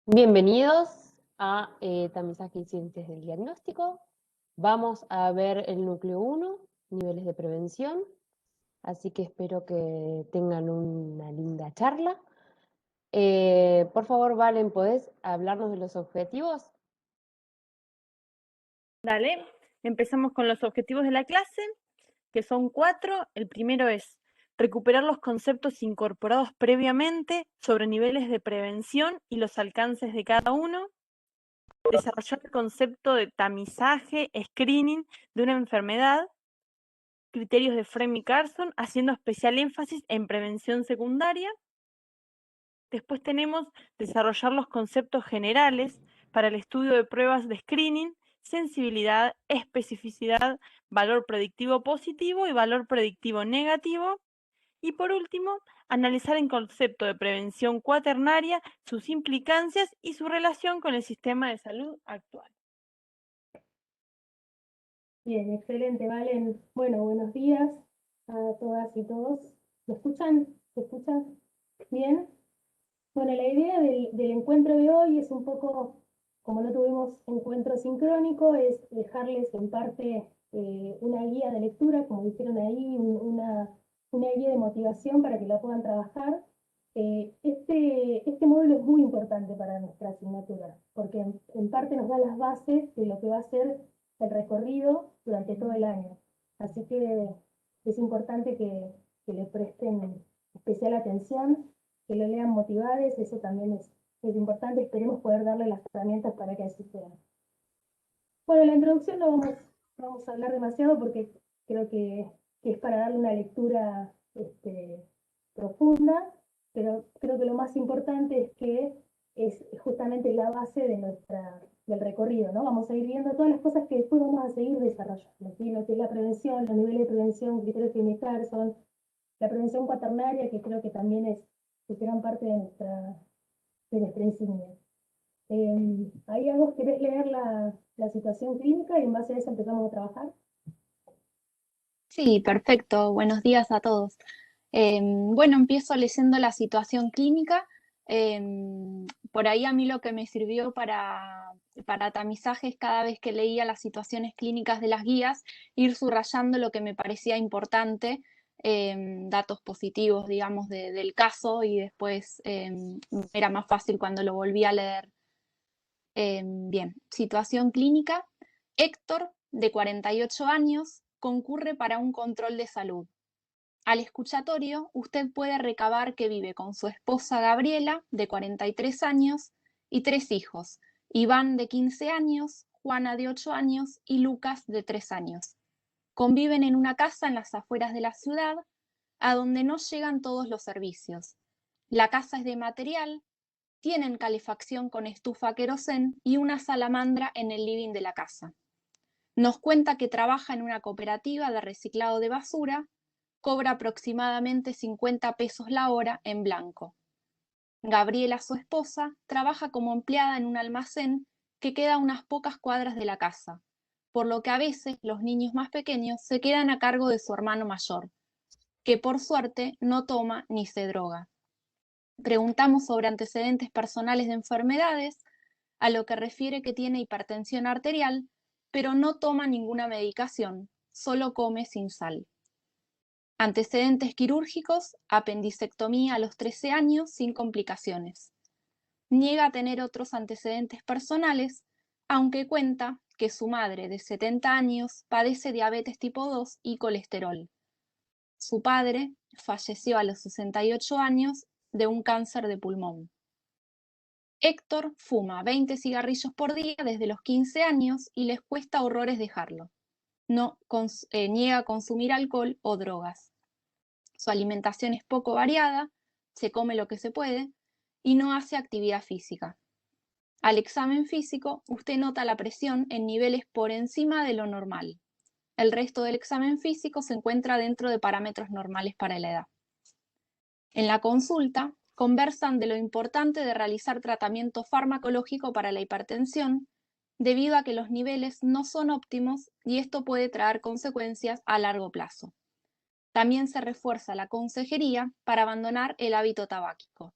Bienvenidos a Tamizaje y Ciencias del Diagnóstico. Vamos a ver el núcleo 1, niveles de prevención, así que espero que tengan una linda charla. Por favor, Valen, ¿podés hablarnos de los objetivos? Dale, empezamos con los objetivos de la clase, que son 4. El primero es recuperar los conceptos incorporados previamente sobre niveles de prevención y los alcances de cada uno. Desarrollar el concepto de tamizaje, screening de una enfermedad. Criterios de Frame y Carson, haciendo especial énfasis en prevención secundaria. Después tenemos desarrollar los conceptos generales para el estudio de pruebas de screening, sensibilidad, especificidad, valor predictivo positivo y valor predictivo negativo. Y por último, analizar el concepto de prevención cuaternaria, sus implicancias y su relación con el sistema de salud actual. Bien, excelente, Valen. Bueno, buenos días a todas y todos. ¿Me escuchan? ¿Me escuchan bien? Bueno, la idea del encuentro de hoy es un poco, como no tuvimos encuentro sincrónico, es dejarles en parte una guía de lectura, como dijeron ahí, una guía de motivación para que la puedan trabajar. Este módulo es muy importante para nuestra asignatura, porque en parte nos da las bases de lo que va a ser el recorrido durante todo el año. Así que es importante que le presten especial atención, que lo lean motivados, eso también es importante. Esperemos poder darle las herramientas para que así sea. Bueno, la introducción no vamos a hablar demasiado porque creo que es para darle una lectura profunda, pero creo que lo más importante es que es justamente la base de del recorrido, ¿no? Vamos a ir viendo todas las cosas que después vamos a seguir desarrollando, ¿sí? Lo que es la prevención, los niveles de prevención, criterios de Carson, la prevención cuaternaria, que creo que también es gran parte de nuestra insignia. Ahí vos querés leer la situación clínica y en base a eso empezamos a trabajar. Sí, perfecto. Buenos días a todos. Bueno, empiezo leyendo la situación clínica. Por ahí a mí lo que me sirvió para tamizaje es cada vez que leía las situaciones clínicas de las guías, ir subrayando lo que me parecía importante, datos positivos, digamos, del caso y después era más fácil cuando lo volví a leer. Bien, situación clínica. Héctor, de 48 años, concurre para un control de salud. Al escuchatorio, usted puede recabar que vive con su esposa Gabriela, de 43 años, y 3 hijos, Iván, de 15 años, Juana, de 8 años, y Lucas, de 3 años. Conviven en una casa en las afueras de la ciudad, a donde no llegan todos los servicios. La casa es de material, tienen calefacción con estufa querosén y una salamandra en el living de la casa. Nos cuenta que trabaja en una cooperativa de reciclado de basura, cobra aproximadamente 50 pesos la hora en blanco. Gabriela, su esposa, trabaja como empleada en un almacén que queda a unas pocas cuadras de la casa, por lo que a veces los niños más pequeños se quedan a cargo de su hermano mayor, que por suerte no toma ni se droga. Preguntamos sobre antecedentes personales de enfermedades, a lo que refiere que tiene hipertensión arterial, pero no toma ninguna medicación, solo come sin sal. Antecedentes quirúrgicos, apendicectomía a los 13 años sin complicaciones. Niega tener otros antecedentes personales, aunque cuenta que su madre de 70 años padece diabetes tipo 2 y colesterol. Su padre falleció a los 68 años de un cáncer de pulmón. Héctor fuma 20 cigarrillos por día desde los 15 años y les cuesta horrores dejarlo. Niega consumir alcohol o drogas. Su alimentación es poco variada, se come lo que se puede y no hace actividad física. Al examen físico, usted nota la presión en niveles por encima de lo normal. El resto del examen físico se encuentra dentro de parámetros normales para la edad. En la consulta, conversan de lo importante de realizar tratamiento farmacológico para la hipertensión, debido a que los niveles no son óptimos y esto puede traer consecuencias a largo plazo. También se refuerza la consejería para abandonar el hábito tabáquico.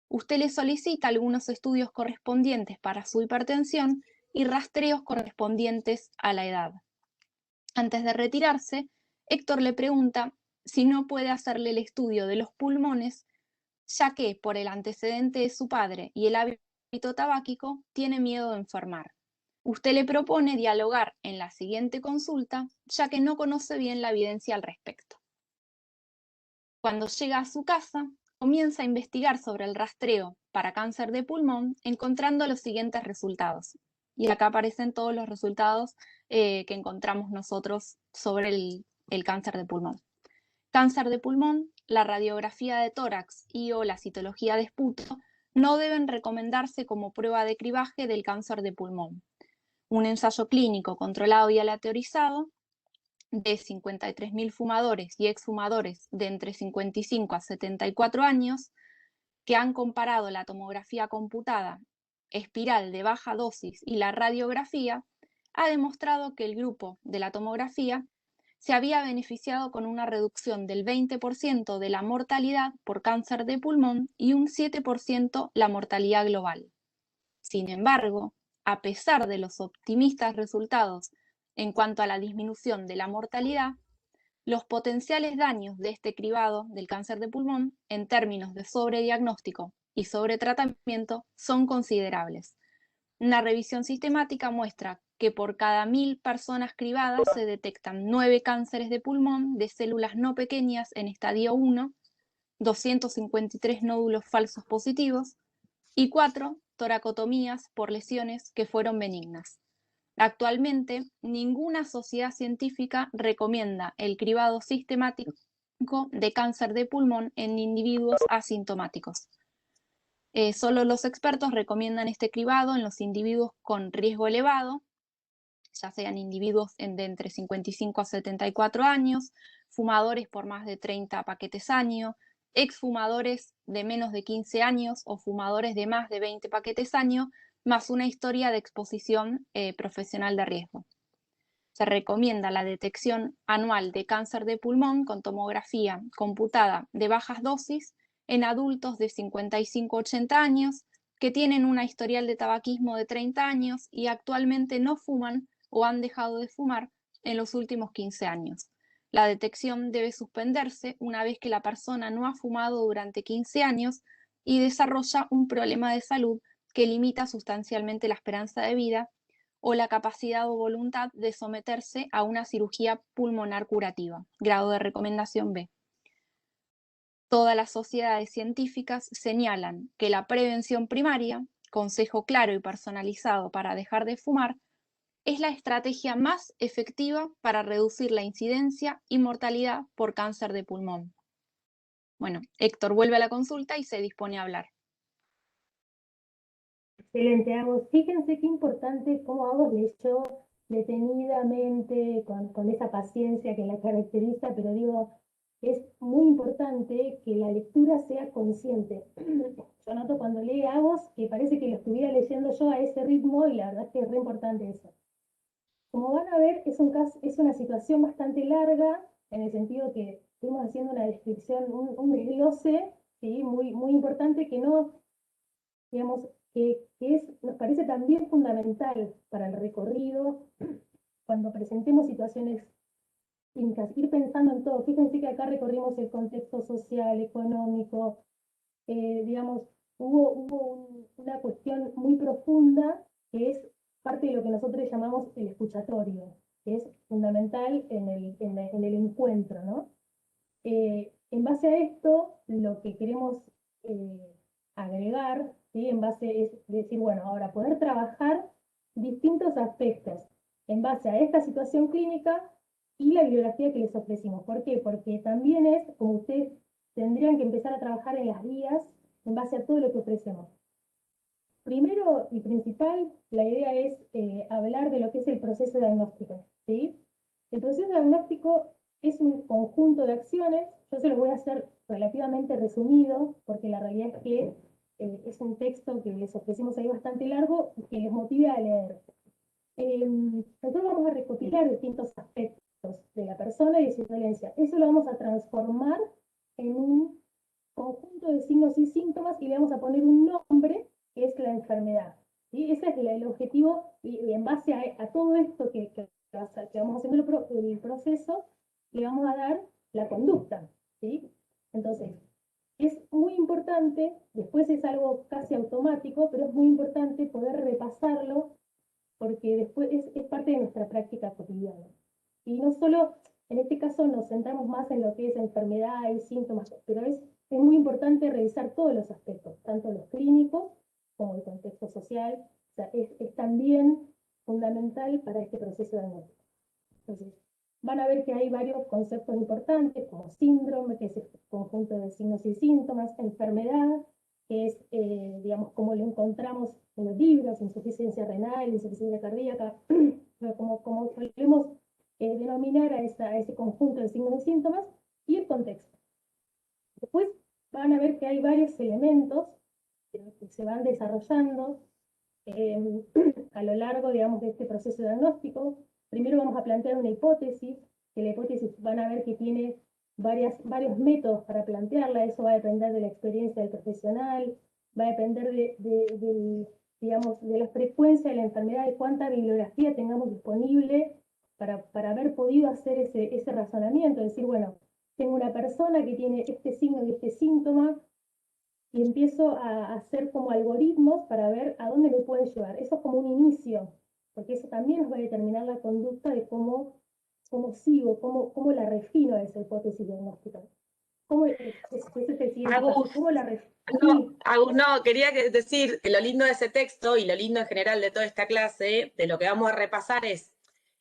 Usted le solicita algunos estudios correspondientes para su hipertensión y rastreos correspondientes a la edad. Antes de retirarse, Héctor le pregunta si no puede hacerle el estudio de los pulmones, ya que por el antecedente de su padre y el hábito tabáquico tiene miedo de enfermar. Usted le propone dialogar en la siguiente consulta, ya que no conoce bien la evidencia al respecto. Cuando llega a su casa, comienza a investigar sobre el rastreo para cáncer de pulmón, encontrando los siguientes resultados. Y acá aparecen todos los resultados que encontramos nosotros sobre el cáncer de pulmón. Cáncer de pulmón, la radiografía de tórax y o la citología de esputo no deben recomendarse como prueba de cribaje del cáncer de pulmón. Un ensayo clínico controlado y aleatorizado de 53.000 fumadores y exfumadores de entre 55 a 74 años que han comparado la tomografía computada, espiral de baja dosis y la radiografía, ha demostrado que el grupo de la tomografía se había beneficiado con una reducción del 20% de la mortalidad por cáncer de pulmón y un 7% la mortalidad global. Sin embargo, a pesar de los optimistas resultados en cuanto a la disminución de la mortalidad, los potenciales daños de este cribado del cáncer de pulmón en términos de sobrediagnóstico y sobretratamiento son considerables. Una revisión sistemática muestra que por cada 1.000 personas cribadas se detectan 9 cánceres de pulmón de células no pequeñas en estadio 1, 253 nódulos falsos positivos y 4 toracotomías por lesiones que fueron benignas. Actualmente, ninguna sociedad científica recomienda el cribado sistemático de cáncer de pulmón en individuos asintomáticos. Solo los expertos recomiendan este cribado en los individuos con riesgo elevado, ya sean individuos de entre 55 a 74 años, fumadores por más de 30 paquetes año, exfumadores de menos de 15 años o fumadores de más de 20 paquetes año, más una historia de exposición profesional de riesgo. Se recomienda la detección anual de cáncer de pulmón con tomografía computada de bajas dosis en adultos de 55 a 80 años que tienen una historial de tabaquismo de 30 años y actualmente no fuman o han dejado de fumar en los últimos 15 años. La detección debe suspenderse una vez que la persona no ha fumado durante 15 años y desarrolla un problema de salud que limita sustancialmente la esperanza de vida o la capacidad o voluntad de someterse a una cirugía pulmonar curativa, grado de recomendación B. Todas las sociedades científicas señalan que la prevención primaria, consejo claro y personalizado para dejar de fumar, es la estrategia más efectiva para reducir la incidencia y mortalidad por cáncer de pulmón. Bueno, Héctor vuelve a la consulta y se dispone a hablar. Excelente, Agos. Fíjense qué importante cómo Agos leyó detenidamente, con esa paciencia que la caracteriza, pero digo, es muy importante que la lectura sea consciente. Yo noto cuando lee Agos que parece que lo estuviera leyendo yo a ese ritmo y la verdad es que es re importante eso. Como van a ver, es una situación bastante larga, en el sentido que estuvimos haciendo una descripción, un desglose, ¿sí? Muy importante que no, digamos, nos parece también fundamental para el recorrido cuando presentemos situaciones clínicas, ir pensando en todo. Fíjense que acá recorrimos el contexto social, económico, digamos, hubo una cuestión muy profunda que es parte de lo que nosotros llamamos el escuchatorio, que es fundamental en el encuentro, ¿no? En base a esto, lo que queremos agregar, ¿sí? En base es decir, bueno, ahora poder trabajar distintos aspectos en base a esta situación clínica y la bibliografía que les ofrecimos. ¿Por qué? Porque también es como ustedes tendrían que empezar a trabajar en las guías en base a todo lo que ofrecemos. Primero y principal, la idea es hablar de lo que es el proceso diagnóstico, ¿sí? El proceso diagnóstico es un conjunto de acciones. Yo se los voy a hacer relativamente resumido, porque la realidad es que es un texto que les ofrecimos ahí bastante largo y que les motive a leer. Nosotros vamos a recopilar distintos aspectos de la persona y de su dolencia. Eso lo vamos a transformar en un conjunto de signos y síntomas y le vamos a poner un nombre que es la enfermedad. ¿Sí? Ese es el objetivo y en base a todo esto que vamos haciendo el proceso, le vamos a dar la conducta. ¿Sí? Entonces, es muy importante, después es algo casi automático, pero es muy importante poder repasarlo porque después es parte de nuestra práctica cotidiana. Y no solo, en este caso nos centramos más en lo que es enfermedad y síntomas, pero es muy importante revisar todos los aspectos, tanto los clínicos como el contexto social. O sea, es también fundamental para este proceso de diagnóstico. Entonces, van a ver que hay varios conceptos importantes, como síndrome, que es el conjunto de signos y síntomas, enfermedad, que es, digamos, como lo encontramos en los libros, insuficiencia renal, insuficiencia cardíaca, como solemos denominar a ese conjunto de signos y síntomas, y el contexto. Después van a ver que hay varios elementos que se van desarrollando a lo largo, digamos, de este proceso diagnóstico. Primero vamos a plantear una hipótesis, que la hipótesis van a ver que tiene varios métodos para plantearla, eso va a depender de la experiencia del profesional, va a depender digamos, de la frecuencia de la enfermedad, de cuánta bibliografía tengamos disponible para haber podido hacer ese razonamiento, decir, bueno, tengo una persona que tiene este signo y este síntoma, y empiezo a hacer como algoritmos para ver a dónde me puede llevar. Eso es como un inicio, porque eso también nos va a determinar la conducta de cómo sigo, cómo la refino esa hipótesis diagnóstica. ¿Cómo es el siguiente paso? Agus, ¿Cómo la refino? no, Agus, no, quería decir que lo lindo de ese texto y lo lindo en general de toda esta clase, de lo que vamos a repasar es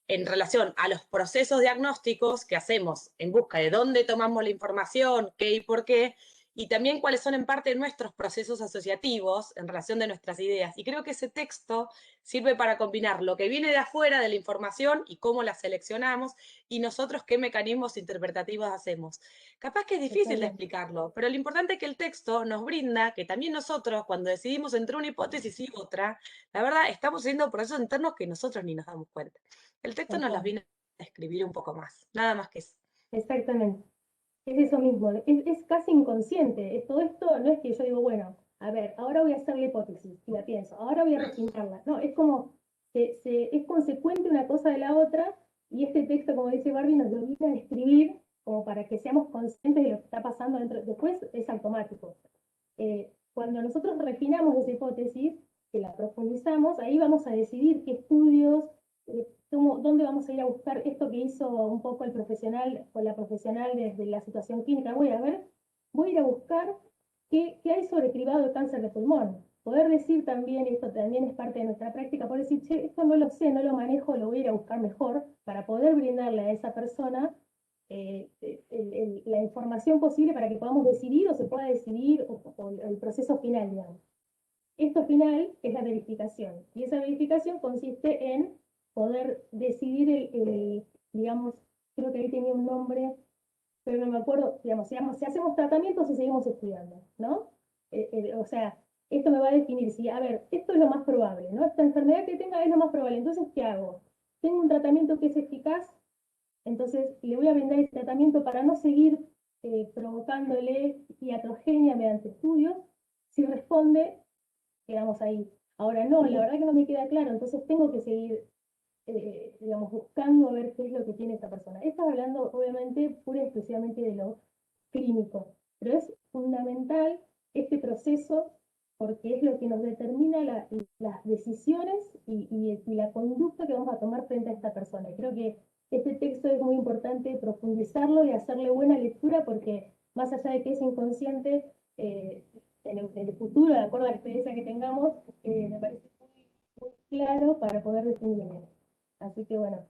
en relación a los procesos diagnósticos que hacemos en busca de dónde tomamos la información, qué y por qué, y también cuáles son en parte nuestros procesos asociativos en relación de nuestras ideas. Y creo que ese texto sirve para combinar lo que viene de afuera de la información y cómo la seleccionamos, y nosotros qué mecanismos interpretativos hacemos. Capaz que es difícil de explicarlo, pero lo importante es que el texto nos brinda que también nosotros, cuando decidimos entre una hipótesis y otra, la verdad, estamos haciendo procesos internos que nosotros ni nos damos cuenta. El texto nos las viene a escribir un poco más, nada más que eso. Exactamente. Es eso mismo, es casi inconsciente. Todo esto no es que yo digo, bueno, a ver, ahora voy a hacer la hipótesis y la pienso, ahora voy a refinarla. No, es como, es consecuente una cosa de la otra y este texto, como dice Barbie, nos lo obliga a escribir como para que seamos conscientes de lo que está pasando dentro. Después es automático. Cuando nosotros refinamos esa hipótesis, que la profundizamos, ahí vamos a decidir qué estudios, dónde vamos a ir a buscar esto que hizo un poco el profesional o la profesional desde la situación clínica. Voy a ir a buscar qué hay sobre cribado de cáncer de pulmón. Poder decir también, esto también es parte de nuestra práctica, poder decir, che, esto no lo sé, no lo manejo, lo voy a ir a buscar mejor para poder brindarle a esa persona la información posible para que podamos decidir o se pueda decidir o el proceso final, digamos. Esto final es la verificación y esa verificación consiste en poder decidir digamos, creo que ahí tenía un nombre, pero no me acuerdo, digamos, si hacemos tratamientos o seguimos estudiando, ¿no? O sea, esto me va a definir si, a ver, esto es lo más probable, ¿no? Esta enfermedad que tenga es lo más probable, entonces, ¿qué hago? Tengo un tratamiento que es eficaz, entonces le voy a brindar ese tratamiento para no seguir provocándole iatrogenia mediante estudios. Si responde, quedamos ahí. Ahora no, la verdad que no me queda claro, entonces tengo que seguir digamos, buscando a ver qué es lo que tiene esta persona. Estás hablando, obviamente, pura y exclusivamente de lo clínico, pero es fundamental este proceso porque es lo que nos determina las decisiones y la conducta que vamos a tomar frente a esta persona. Y creo que este texto es muy importante profundizarlo y hacerle buena lectura porque más allá de que es inconsciente, en el futuro, de acuerdo a la experiencia que tengamos, me parece muy claro para poder definirlo. Así que bueno,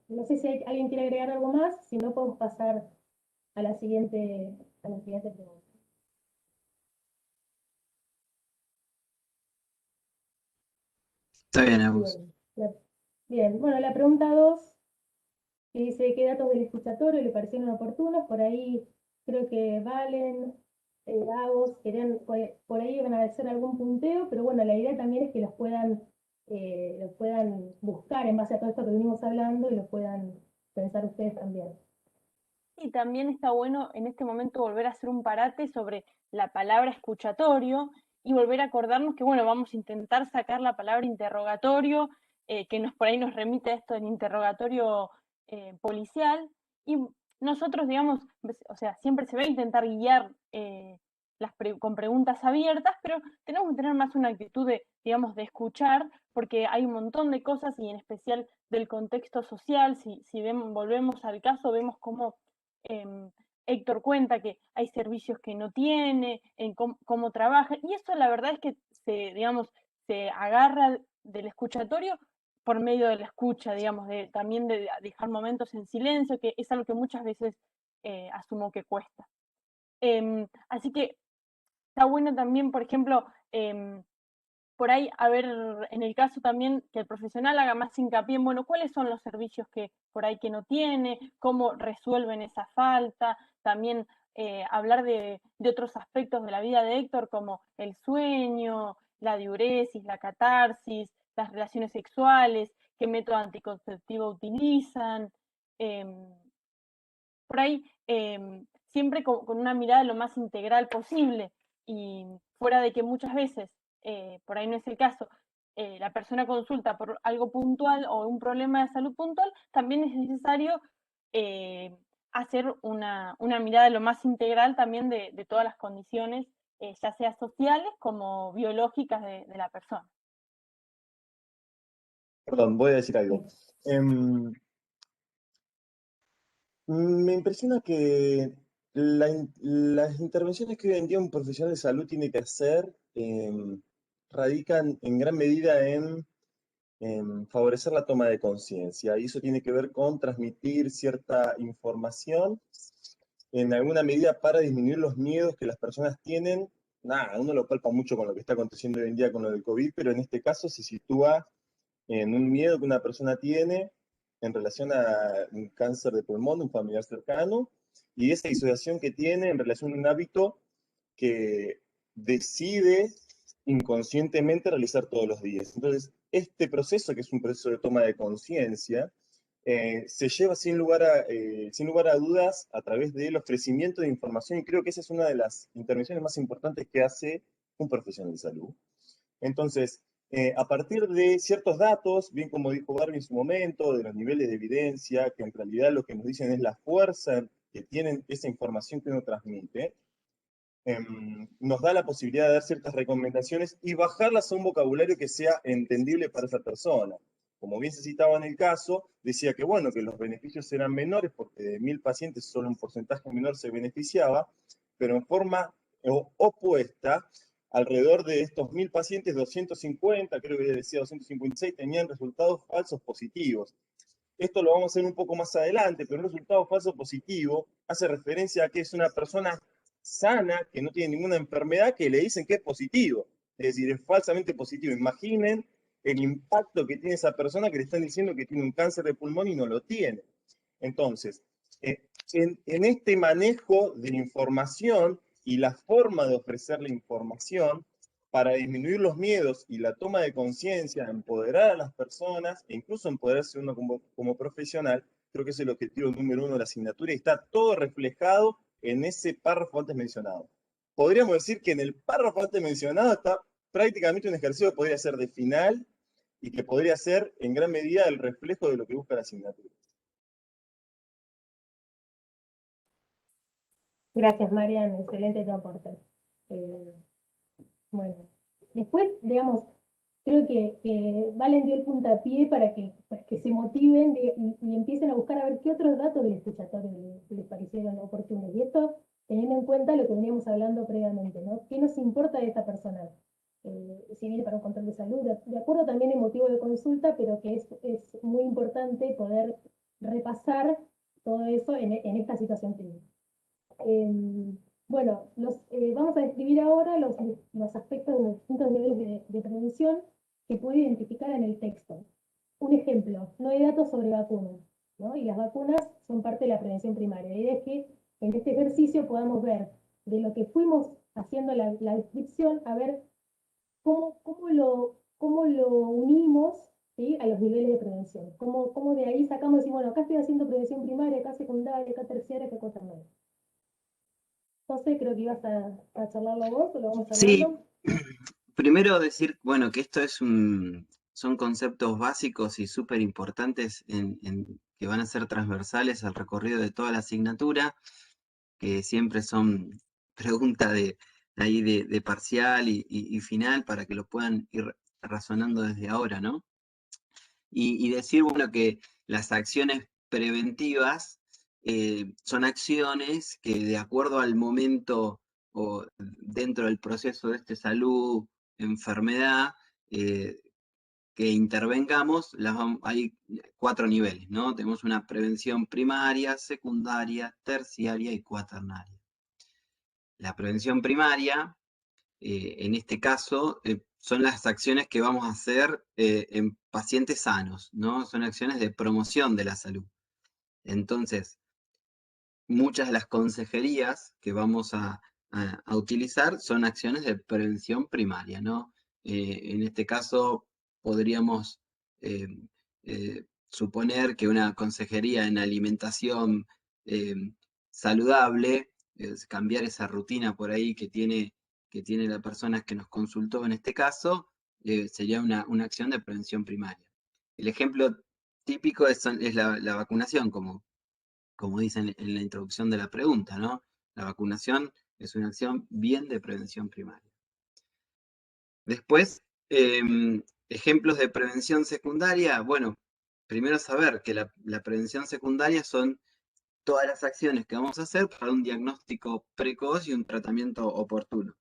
no sé si alguien quiere agregar algo más, si no podemos pasar a la siguiente pregunta. Está bien, Agus. Bien, bueno, la pregunta 2, que dice qué datos del escuchatorio le parecieron oportunos, por ahí creo que Valen, Agus, querían, por ahí van a hacer algún punteo, pero bueno, la idea también es que los puedan buscar en base a todo esto que venimos hablando y los puedan pensar ustedes también. Y también está bueno en este momento volver a hacer un parate sobre la palabra escuchatorio y volver a acordarnos que, bueno, vamos a intentar sacar la palabra interrogatorio, que por ahí nos remite a esto del interrogatorio policial. Y nosotros, digamos, o sea, siempre se va a intentar guiar con preguntas abiertas, pero tenemos que tener más una actitud de, digamos, de escuchar, porque hay un montón de cosas y en especial del contexto social. Si volvemos al caso, vemos cómo Héctor cuenta que hay servicios que no tiene, en cómo trabaja, y eso la verdad es que digamos, se agarra del escuchatorio por medio de la escucha, digamos, también de dejar momentos en silencio, que es algo que muchas veces asumo que cuesta. Así que está bueno también, por ejemplo, por ahí, a ver, en el caso también que el profesional haga más hincapié en, bueno, cuáles son los servicios que por ahí que no tiene, cómo resuelven esa falta, también hablar de otros aspectos de la vida de Héctor, como el sueño, la diuresis, la catarsis, las relaciones sexuales, qué método anticonceptivo utilizan, por ahí siempre con una mirada lo más integral posible, y fuera de que muchas veces, por ahí no es el caso, la persona consulta por algo puntual o un problema de salud puntual, también es necesario hacer una mirada lo más integral también de todas las condiciones, ya sea sociales como biológicas de la persona. Perdón, voy a decir algo. Me impresiona que las intervenciones que hoy en día un profesional de salud tiene que hacer radican en gran medida en favorecer la toma de conciencia, y eso tiene que ver con transmitir cierta información en alguna medida para disminuir los miedos que las personas tienen. Nada, uno lo palpa mucho con lo que está aconteciendo hoy en día con lo del COVID, pero en este caso se sitúa en un miedo que una persona tiene en relación a un cáncer de pulmón de un familiar cercano, y esa disociación que tiene en relación a un hábito que decide inconscientemente realizar todos los días. Entonces, este proceso, que es un proceso de toma de conciencia, se lleva sin lugar a dudas a través del ofrecimiento de información, y creo que esa es una de las intervenciones más importantes que hace un profesional de salud. Entonces, a partir de ciertos datos, bien como dijo Barbie en su momento, de los niveles de evidencia, que en realidad lo que nos dicen es la fuerza que tienen esa información que uno transmite, nos da la posibilidad de dar ciertas recomendaciones y bajarlas a un vocabulario que sea entendible para esa persona. Como bien se citaba en el caso, decía que bueno, que los beneficios eran menores porque de 1000 pacientes solo un porcentaje menor se beneficiaba, pero en forma opuesta, alrededor de estos 1000 pacientes, 250, creo que decía 256, tenían resultados falsos positivos. Esto lo vamos a hacer un poco más adelante, pero un resultado falso positivo hace referencia a que es una persona sana, que no tiene ninguna enfermedad, que le dicen que es positivo. Es decir, es falsamente positivo. Imaginen el impacto que tiene esa persona que le están diciendo que tiene un cáncer de pulmón y no lo tiene. Entonces, en este manejo de la información y la forma de ofrecer la información, para disminuir los miedos y la toma de conciencia, empoderar a las personas e incluso empoderarse uno como profesional, creo que es el objetivo número 1 de la asignatura, y está todo reflejado en ese párrafo antes mencionado. Podríamos decir que en el párrafo antes mencionado está prácticamente un ejercicio que podría ser de final y que podría ser en gran medida el reflejo de lo que busca la asignatura. Gracias, Marian, excelente tu aporte. Bueno, después, digamos, creo que Valen dio el puntapié para que, pues, que se motiven y empiecen a buscar a ver qué otros datos del escuchatorio les parecieron oportunos. Y esto teniendo en cuenta lo que veníamos hablando previamente, ¿no? ¿Qué nos importa de esta persona? Si viene para un control de salud, de acuerdo también en motivo de consulta, pero que es muy importante poder repasar todo eso en esta situación clínica. Bueno, vamos a describir ahora los aspectos de los distintos niveles de prevención que puede identificar en el texto. Un ejemplo, no hay datos sobre vacunas, ¿no? Y las vacunas son parte de la prevención primaria. La idea es que en este ejercicio podamos ver de lo que fuimos haciendo la descripción, a ver cómo lo unimos ¿sí? A los niveles de prevención. ¿Cómo de ahí sacamos y decimos, bueno, acá estoy haciendo prevención primaria, acá secundaria, acá terciaria, acá cuaternaria? José, creo que ibas a charlarlo vos, o lo vamos Sí, charlando. primero decir, bueno, que esto son conceptos básicos y súper importantes que van a ser transversales al recorrido de toda la asignatura, que siempre son preguntas de parcial y final para que lo puedan ir razonando desde ahora, ¿no? Y decir, bueno, que las acciones preventivas son acciones que de acuerdo al momento o dentro del proceso de salud, enfermedad, que intervengamos, hay 4 niveles, ¿no? Tenemos una prevención primaria, secundaria, terciaria y cuaternaria. La prevención primaria, en este caso, son las acciones que vamos a hacer en pacientes sanos, ¿no? Son acciones de promoción de la salud. Entonces, muchas de las consejerías que vamos a utilizar son acciones de prevención primaria, ¿no? En este caso, podríamos suponer que una consejería en alimentación saludable, es cambiar esa rutina por ahí que tiene la persona que nos consultó en este caso, sería una acción de prevención primaria. El ejemplo típico es la vacunación, como dicen en la introducción de la pregunta, ¿no? La vacunación es una acción bien de prevención primaria. Después, ejemplos de prevención secundaria. Bueno, primero saber que la prevención secundaria son todas las acciones que vamos a hacer para un diagnóstico precoz y un tratamiento oportuno.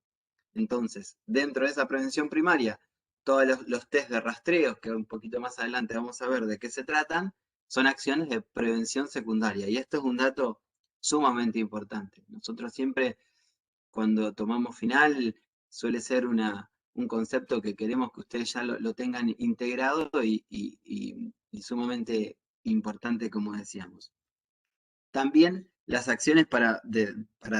Entonces, dentro de esa prevención primaria, todos los test de rastreo, que un poquito más adelante vamos a ver de qué se tratan, son acciones de prevención secundaria. Y esto es un dato sumamente importante. Nosotros siempre, cuando tomamos final, suele ser un concepto que queremos que ustedes ya lo tengan integrado y sumamente importante, como decíamos. También las acciones para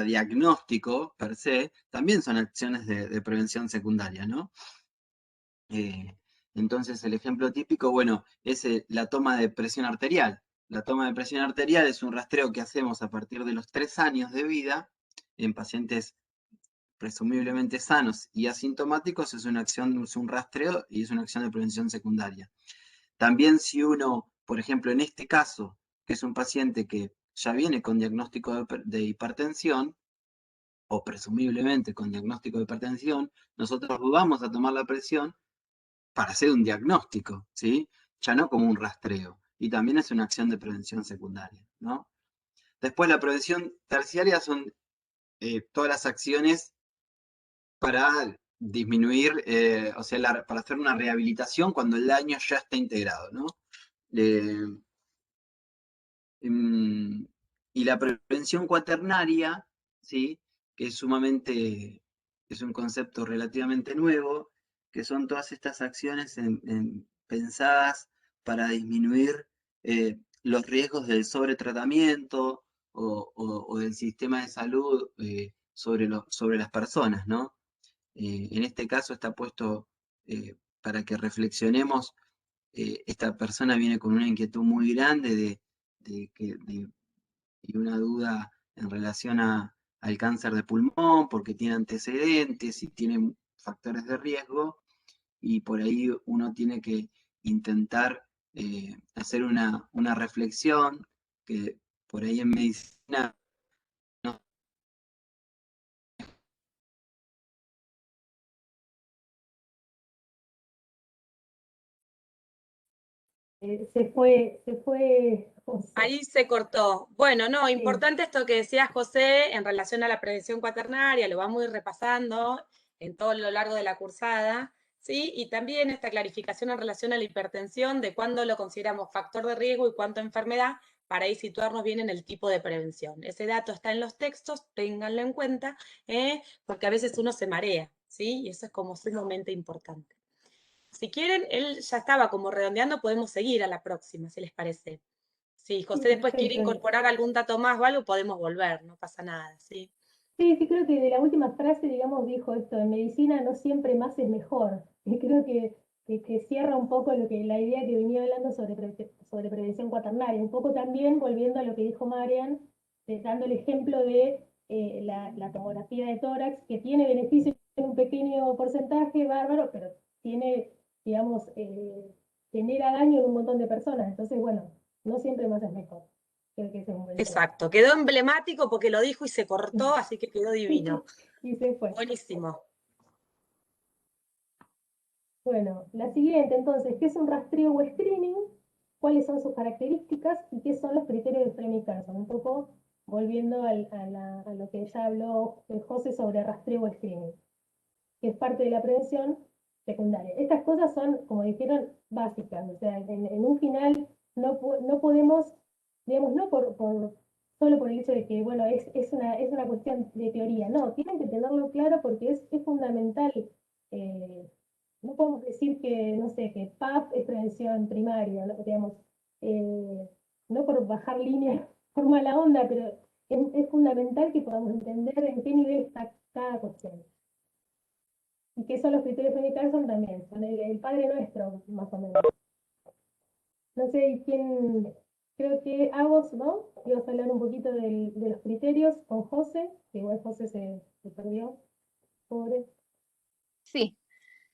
diagnóstico per se, también son acciones de prevención secundaria, ¿no? Entonces el ejemplo típico, bueno, es la toma de presión arterial. La toma de presión arterial es un rastreo que hacemos a partir de los 3 años de vida en pacientes presumiblemente sanos y asintomáticos, es una acción, es un rastreo y es una acción de prevención secundaria. También si uno, por ejemplo, en este caso, que es un paciente que ya viene con diagnóstico de hipertensión, o presumiblemente con diagnóstico de hipertensión, nosotros vamos a tomar la presión para hacer un diagnóstico, ¿sí? Ya no como un rastreo. Y también es una acción de prevención secundaria, ¿no? Después la prevención terciaria son todas las acciones para disminuir, o sea, para hacer una rehabilitación cuando el daño ya está integrado, ¿no? Y la prevención cuaternaria, ¿sí? Que es un concepto relativamente nuevo, que son todas estas acciones pensadas para disminuir los riesgos del sobretratamiento o del sistema de salud sobre las personas, ¿no? En este caso está puesto para que reflexionemos. Esta persona viene con una inquietud muy grande y una duda en relación al cáncer de pulmón, porque tiene antecedentes y tiene factores de riesgo, y por ahí uno tiene que intentar hacer una reflexión que por ahí en medicina no. Se fue José. Ahí se cortó. Bueno, no, importante esto que decía José en relación a la prevención cuaternaria, lo vamos a ir repasando en todo lo largo de la cursada, ¿sí? Y también esta clarificación en relación a la hipertensión, de cuándo lo consideramos factor de riesgo y cuánto enfermedad, para ahí situarnos bien en el tipo de prevención. Ese dato está en los textos, ténganlo en cuenta, porque a veces uno se marea, ¿sí? Y eso es como sumamente importante. Si quieren, él ya estaba como redondeando, podemos seguir a la próxima, si les parece. Si José después quiere Perfecto. incorporar algún dato más o algo, podemos volver, no pasa nada, ¿sí? Sí, sí, creo que de la última frase, digamos, dijo esto, en medicina no siempre más es mejor. Y creo que que cierra un poco la idea que venía hablando sobre prevención cuaternaria. Un poco también volviendo a lo que dijo Marian, dando el ejemplo de la tomografía de tórax, que tiene beneficios en un pequeño porcentaje, bárbaro, pero tiene, digamos, genera daño en un montón de personas. Entonces, bueno, no siempre más es mejor. Creo que ese es un buen tema. Exacto, quedó emblemático porque lo dijo y se cortó, así que quedó divino. Y se fue. Buenísimo. Bueno, la siguiente entonces, ¿qué es un rastreo o screening? ¿Cuáles son sus características y qué son los criterios de Fremy-Carson? Un poco volviendo a lo que ya habló José sobre rastreo o screening, que es parte de la prevención secundaria. Estas cosas son, como dijeron, básicas, o sea, en un final no podemos, digamos, no solo por el hecho de que, bueno, es una cuestión de teoría, no, tienen que tenerlo claro porque es fundamental. No podemos decir que, no sé, que PAP es prevención primaria, ¿no? Digamos, no por bajar línea por mala onda, pero es fundamental que podamos entender en qué nivel está cada cuestión. ¿Y qué son los criterios Fremy-Carson también? Son el Padre Nuestro, más o menos. No sé quién, creo que Agos, ¿no? Ibas a hablar un poquito de los criterios con José, que igual José se perdió, pobre. Sí.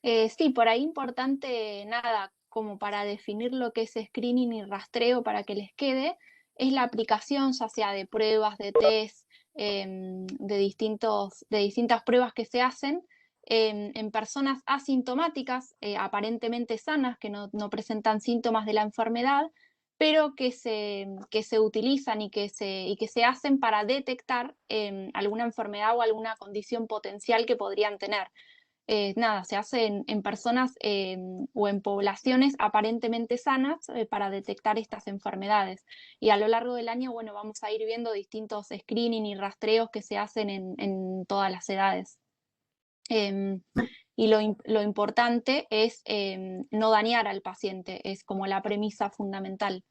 Sí, por ahí importante, nada, como para definir lo que es screening y rastreo para que les quede, es la aplicación ya sea de pruebas, de test, de distintas pruebas que se hacen en personas asintomáticas, aparentemente sanas, que no presentan síntomas de la enfermedad, pero que se utilizan y que se hacen para detectar alguna enfermedad o alguna condición potencial que podrían tener. Nada, se hace en personas o en poblaciones aparentemente sanas para detectar estas enfermedades. Y a lo largo del año, bueno, vamos a ir viendo distintos screening y rastreos que se hacen en todas las edades. Y lo importante es no dañar al paciente, es como la premisa fundamental.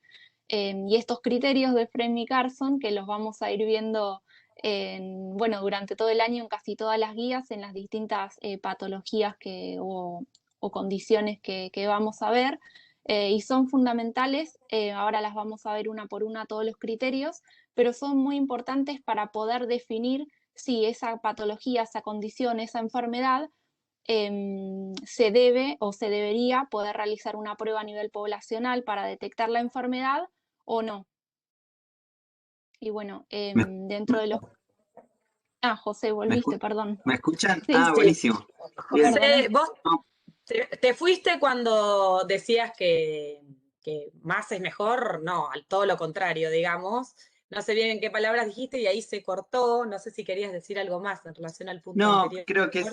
Y estos criterios de Fremy-Carson, que los vamos a ir viendo bueno, durante todo el año en casi todas las guías, en las distintas patologías o condiciones que vamos a ver, y son fundamentales, ahora las vamos a ver una por una todos los criterios, pero son muy importantes para poder definir si esa patología, esa condición, esa enfermedad se debe o se debería poder realizar una prueba a nivel poblacional para detectar la enfermedad o no. Y bueno, dentro de los... Ah, José, volviste, perdón. ¿Me escuchan? Sí, Ah, Sí. buenísimo. Bien. José, vos No, te fuiste cuando decías que más es mejor, no, al todo lo contrario, digamos. No sé bien en qué palabras dijiste y ahí se cortó. No sé si querías decir algo más en relación al punto anterior. creo que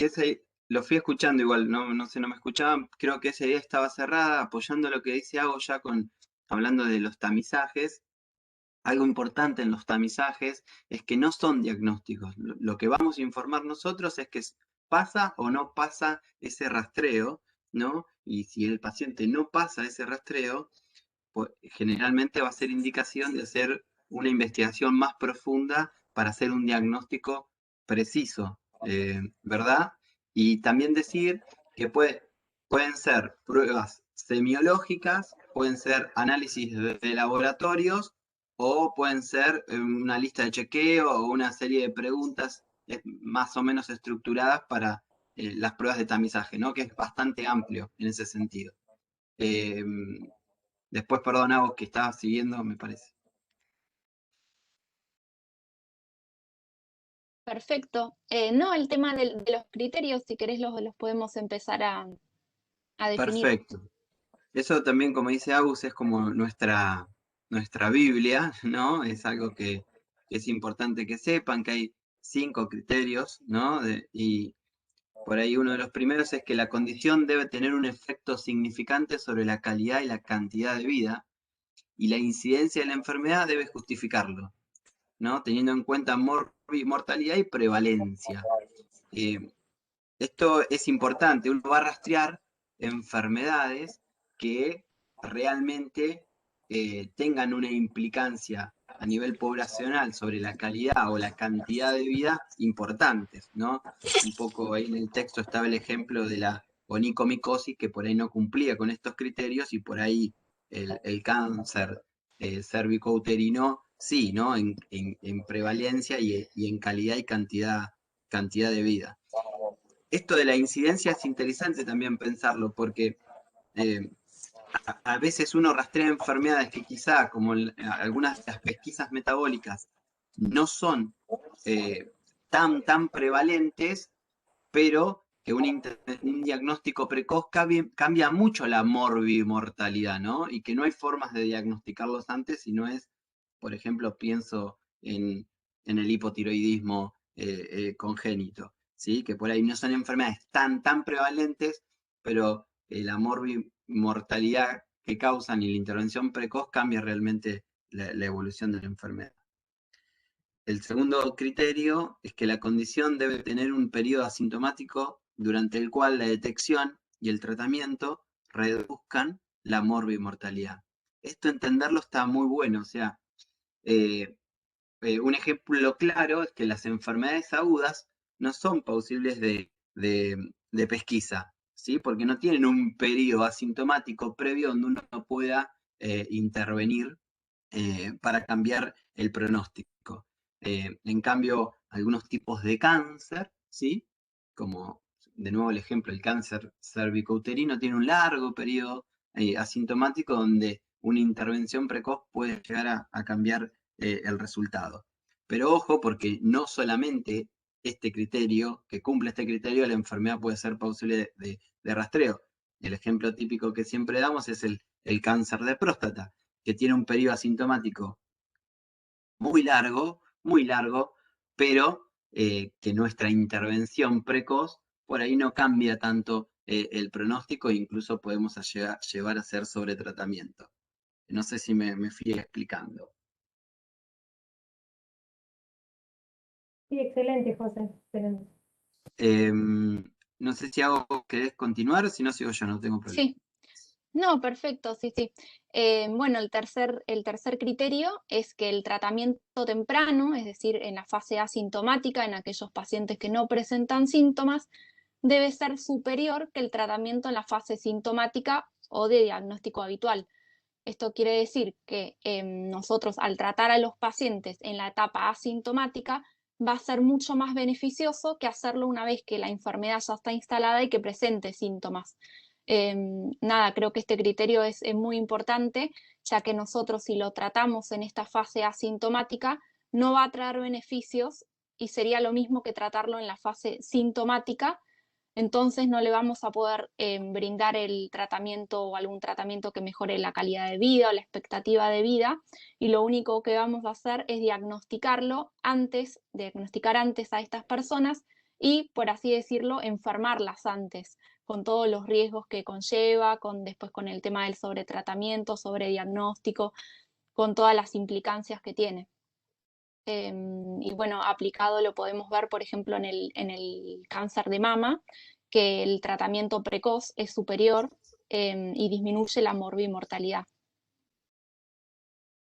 ese lo fui escuchando igual, no sé, no me escuchaban. Creo que esa idea estaba cerrada, apoyando lo que dice Ago ya hablando de los tamizajes. Algo importante en los tamizajes es que no son diagnósticos. Lo que vamos a informar nosotros es que pasa o no pasa ese rastreo, ¿no? Y si el paciente no pasa ese rastreo, pues generalmente va a ser indicación de hacer una investigación más profunda para hacer un diagnóstico preciso, ¿verdad? Y también decir que pueden ser pruebas semiológicas, pueden ser análisis de laboratorios, o pueden ser una lista de chequeo o una serie de preguntas más o menos estructuradas para las pruebas de tamizaje, ¿no? Que es bastante amplio en ese sentido. Después, perdona vos que estabas siguiendo, me parece. Perfecto. No, el tema de los criterios, si querés, los podemos empezar a definir. Perfecto. Eso también, como dice Agus, es como nuestra Biblia, ¿no? Es algo que es importante que sepan, que hay 5 criterios, ¿no? Y por ahí uno de los primeros es que la condición debe tener un efecto significante sobre la calidad y la cantidad de vida, y la incidencia de la enfermedad debe justificarlo, ¿no? Teniendo en cuenta mortalidad y prevalencia. Esto es importante, uno va a rastrear enfermedades que realmente tengan una implicancia a nivel poblacional sobre la calidad o la cantidad de vida importantes, ¿no? Un poco ahí en el texto estaba el ejemplo de la onicomicosis, que por ahí no cumplía con estos criterios y por ahí el cáncer cérvico-uterino sí, ¿no? En prevalencia y en calidad y cantidad de vida. Esto de la incidencia es interesante también pensarlo, porque a veces uno rastrea enfermedades que quizá, como algunas de las pesquisas metabólicas, no son tan prevalentes, pero que un diagnóstico precoz cambia mucho la morbimortalidad, ¿no? Y que no hay formas de diagnosticarlos antes, si no es, por ejemplo, pienso en el hipotiroidismo congénito, ¿sí? Que por ahí no son enfermedades tan prevalentes, pero la morbimortalidad que causan y la intervención precoz cambia realmente la evolución de la enfermedad. El segundo criterio es que la condición debe tener un periodo asintomático durante el cual la detección y el tratamiento reduzcan la morbimortalidad. Esto entenderlo está muy bueno, o sea, un ejemplo claro es que las enfermedades agudas no son posibles de pesquisa, ¿sí? Porque no tienen un periodo asintomático previo donde uno pueda intervenir para cambiar el pronóstico. En cambio, algunos tipos de cáncer, ¿sí? Como de nuevo el ejemplo, el cáncer cérvico-uterino tiene un largo periodo asintomático donde una intervención precoz puede llegar a cambiar el resultado. Pero ojo, porque no solamente que cumple este criterio, la enfermedad puede ser posible de rastreo. El ejemplo típico que siempre damos es el cáncer de próstata, que tiene un periodo asintomático muy largo, pero que nuestra intervención precoz por ahí no cambia tanto el pronóstico e incluso podemos llevar a hacer sobretratamiento. No sé si me fui explicando. Sí, excelente, José, excelente. No sé si querés continuar, si no sigo yo, no tengo problema. Sí. No, perfecto, sí. Bueno, el tercer criterio es que el tratamiento temprano, es decir, en la fase asintomática, en aquellos pacientes que no presentan síntomas, debe ser superior que el tratamiento en la fase sintomática o de diagnóstico habitual. Esto quiere decir que nosotros al tratar a los pacientes en la etapa asintomática va a ser mucho más beneficioso que hacerlo una vez que la enfermedad ya está instalada y que presente síntomas. Nada, creo que este criterio es muy importante, ya que nosotros si lo tratamos en esta fase asintomática no va a traer beneficios y sería lo mismo que tratarlo en la fase sintomática, entonces no le vamos a poder brindar el tratamiento o algún tratamiento que mejore la calidad de vida o la expectativa de vida, y lo único que vamos a hacer es diagnosticar antes a estas personas y, por así decirlo, enfermarlas antes, con todos los riesgos que conlleva, después con el tema del sobretratamiento, sobrediagnóstico, con todas las implicancias que tiene. Y bueno, aplicado lo podemos ver, por ejemplo, en el cáncer de mama, que el tratamiento precoz es superior y disminuye la morbimortalidad.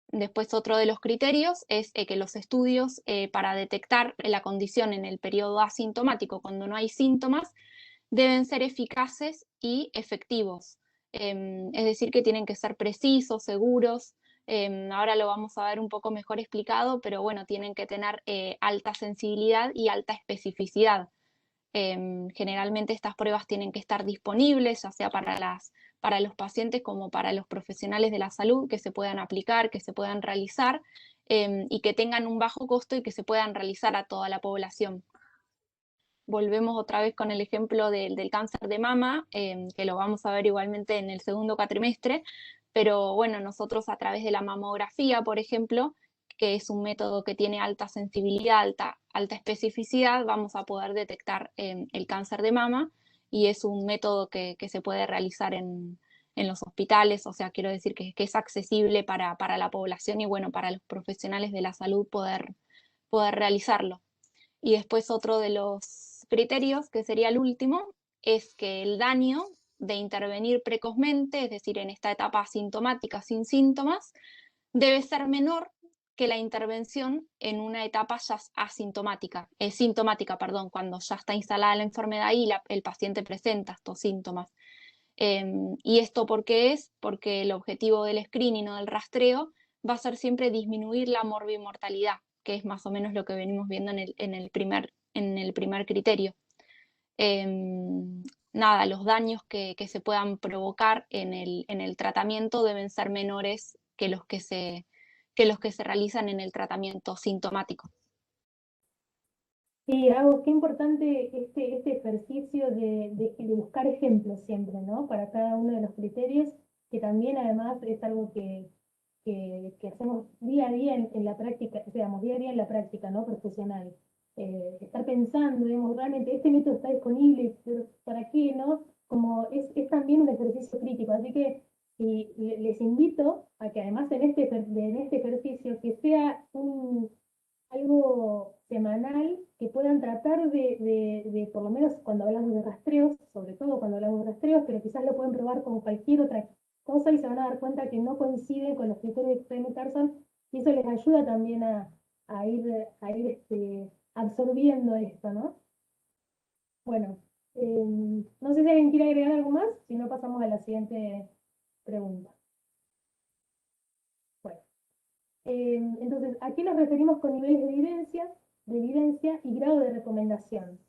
Después, otro de los criterios es que los estudios para detectar la condición en el periodo asintomático, cuando no hay síntomas, deben ser eficaces y efectivos. Es decir, que tienen que ser precisos, seguros. Ahora lo vamos a ver un poco mejor explicado, pero bueno, tienen que tener alta sensibilidad y alta especificidad. Generalmente estas pruebas tienen que estar disponibles, ya sea para los pacientes como para los profesionales de la salud, que se puedan aplicar, que se puedan realizar y que tengan un bajo costo y que se puedan realizar a toda la población. Volvemos otra vez con el ejemplo del cáncer de mama, que lo vamos a ver igualmente en el segundo cuatrimestre, pero bueno, nosotros a través de la mamografía, por ejemplo, que es un método que tiene alta sensibilidad, alta especificidad, vamos a poder detectar el cáncer de mama, y es un método que se puede realizar en los hospitales, o sea, quiero decir que es accesible para la población y bueno, para los profesionales de la salud poder realizarlo. Y después otro de los criterios, que sería el último, es que el daño de intervenir precozmente, es decir, en esta etapa asintomática sin síntomas, debe ser menor que la intervención en una etapa ya sintomática, perdón, cuando ya está instalada la enfermedad y el paciente presenta estos síntomas. ¿Y esto por qué es? Porque el objetivo del screening o del rastreo va a ser siempre disminuir la morbimortalidad, que es más o menos lo que venimos viendo en el primer criterio. Nada, los daños que se puedan provocar en el tratamiento deben ser menores que los que se realizan en el tratamiento sintomático. Sí, Agus, qué importante este ejercicio de buscar ejemplos siempre, ¿no? Para cada uno de los criterios, que también además es algo que hacemos día a día en la práctica, digamos, día a día en la práctica, ¿no? Profesional. Estar pensando, digamos, realmente este método está disponible, pero ¿para qué, no? Como es también un ejercicio crítico, así que les invito a que además en este ejercicio, que sea algo semanal, que puedan tratar de, por lo menos cuando hablamos de rastreos, sobre todo cuando hablamos de rastreos, pero quizás lo pueden probar con cualquier otra cosa y se van a dar cuenta que no coinciden con los criterios de Extreme Carson, y eso les ayuda también a ir absorbiendo esto, ¿no? Bueno, no sé si alguien quiere agregar algo más, si no pasamos a la siguiente pregunta. Bueno, entonces, ¿a qué nos referimos con niveles de evidencia y grado de recomendación?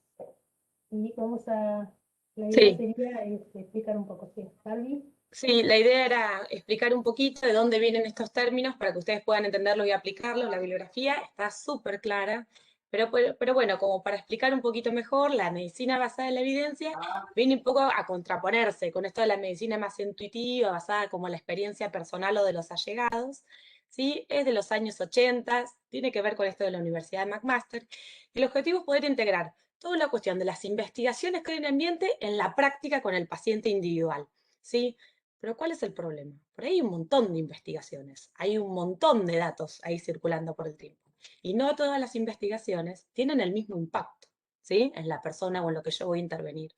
Y vamos a, la idea sería explicar un poco, ¿sí? ¿Barbie? Sí, la idea era explicar un poquito de dónde vienen estos términos para que ustedes puedan entenderlos y aplicarlos. La bibliografía está súper clara, pero bueno, como para explicar un poquito mejor, la medicina basada en la evidencia viene un poco a contraponerse con esto de la medicina más intuitiva, basada como en la experiencia personal o de los allegados. ¿Sí? Es de los años 80, tiene que ver con esto de la Universidad de McMaster. El objetivo es poder integrar toda la cuestión de las investigaciones que hay en el ambiente en la práctica con el paciente individual. ¿Sí? Pero ¿cuál es el problema? Por ahí hay un montón de investigaciones, hay un montón de datos ahí circulando por el tiempo. Y no todas las investigaciones tienen el mismo impacto, ¿sí? En la persona o en lo que yo voy a intervenir.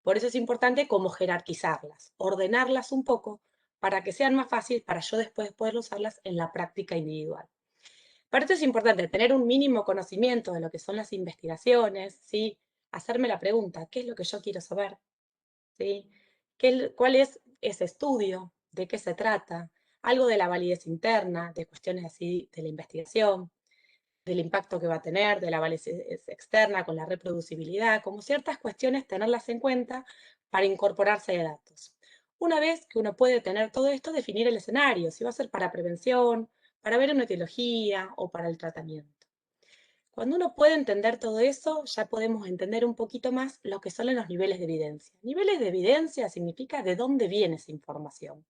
Por eso es importante cómo jerarquizarlas, ordenarlas un poco para que sean más fáciles para yo después poder usarlas en la práctica individual. Para esto es importante tener un mínimo conocimiento de lo que son las investigaciones, ¿sí? Hacerme la pregunta, ¿qué es lo que yo quiero saber? ¿Sí? ¿Cuál es ese estudio? ¿De qué se trata? Algo de la validez interna, de cuestiones así de la investigación, del impacto que va a tener, de la validez externa con la reproducibilidad, como ciertas cuestiones tenerlas en cuenta para incorporarse de datos. Una vez que uno puede tener todo esto, definir el escenario, si va a ser para prevención, para ver una etiología o para el tratamiento. Cuando uno puede entender todo eso, ya podemos entender un poquito más lo que son los niveles de evidencia. Niveles de evidencia significa de dónde viene esa información.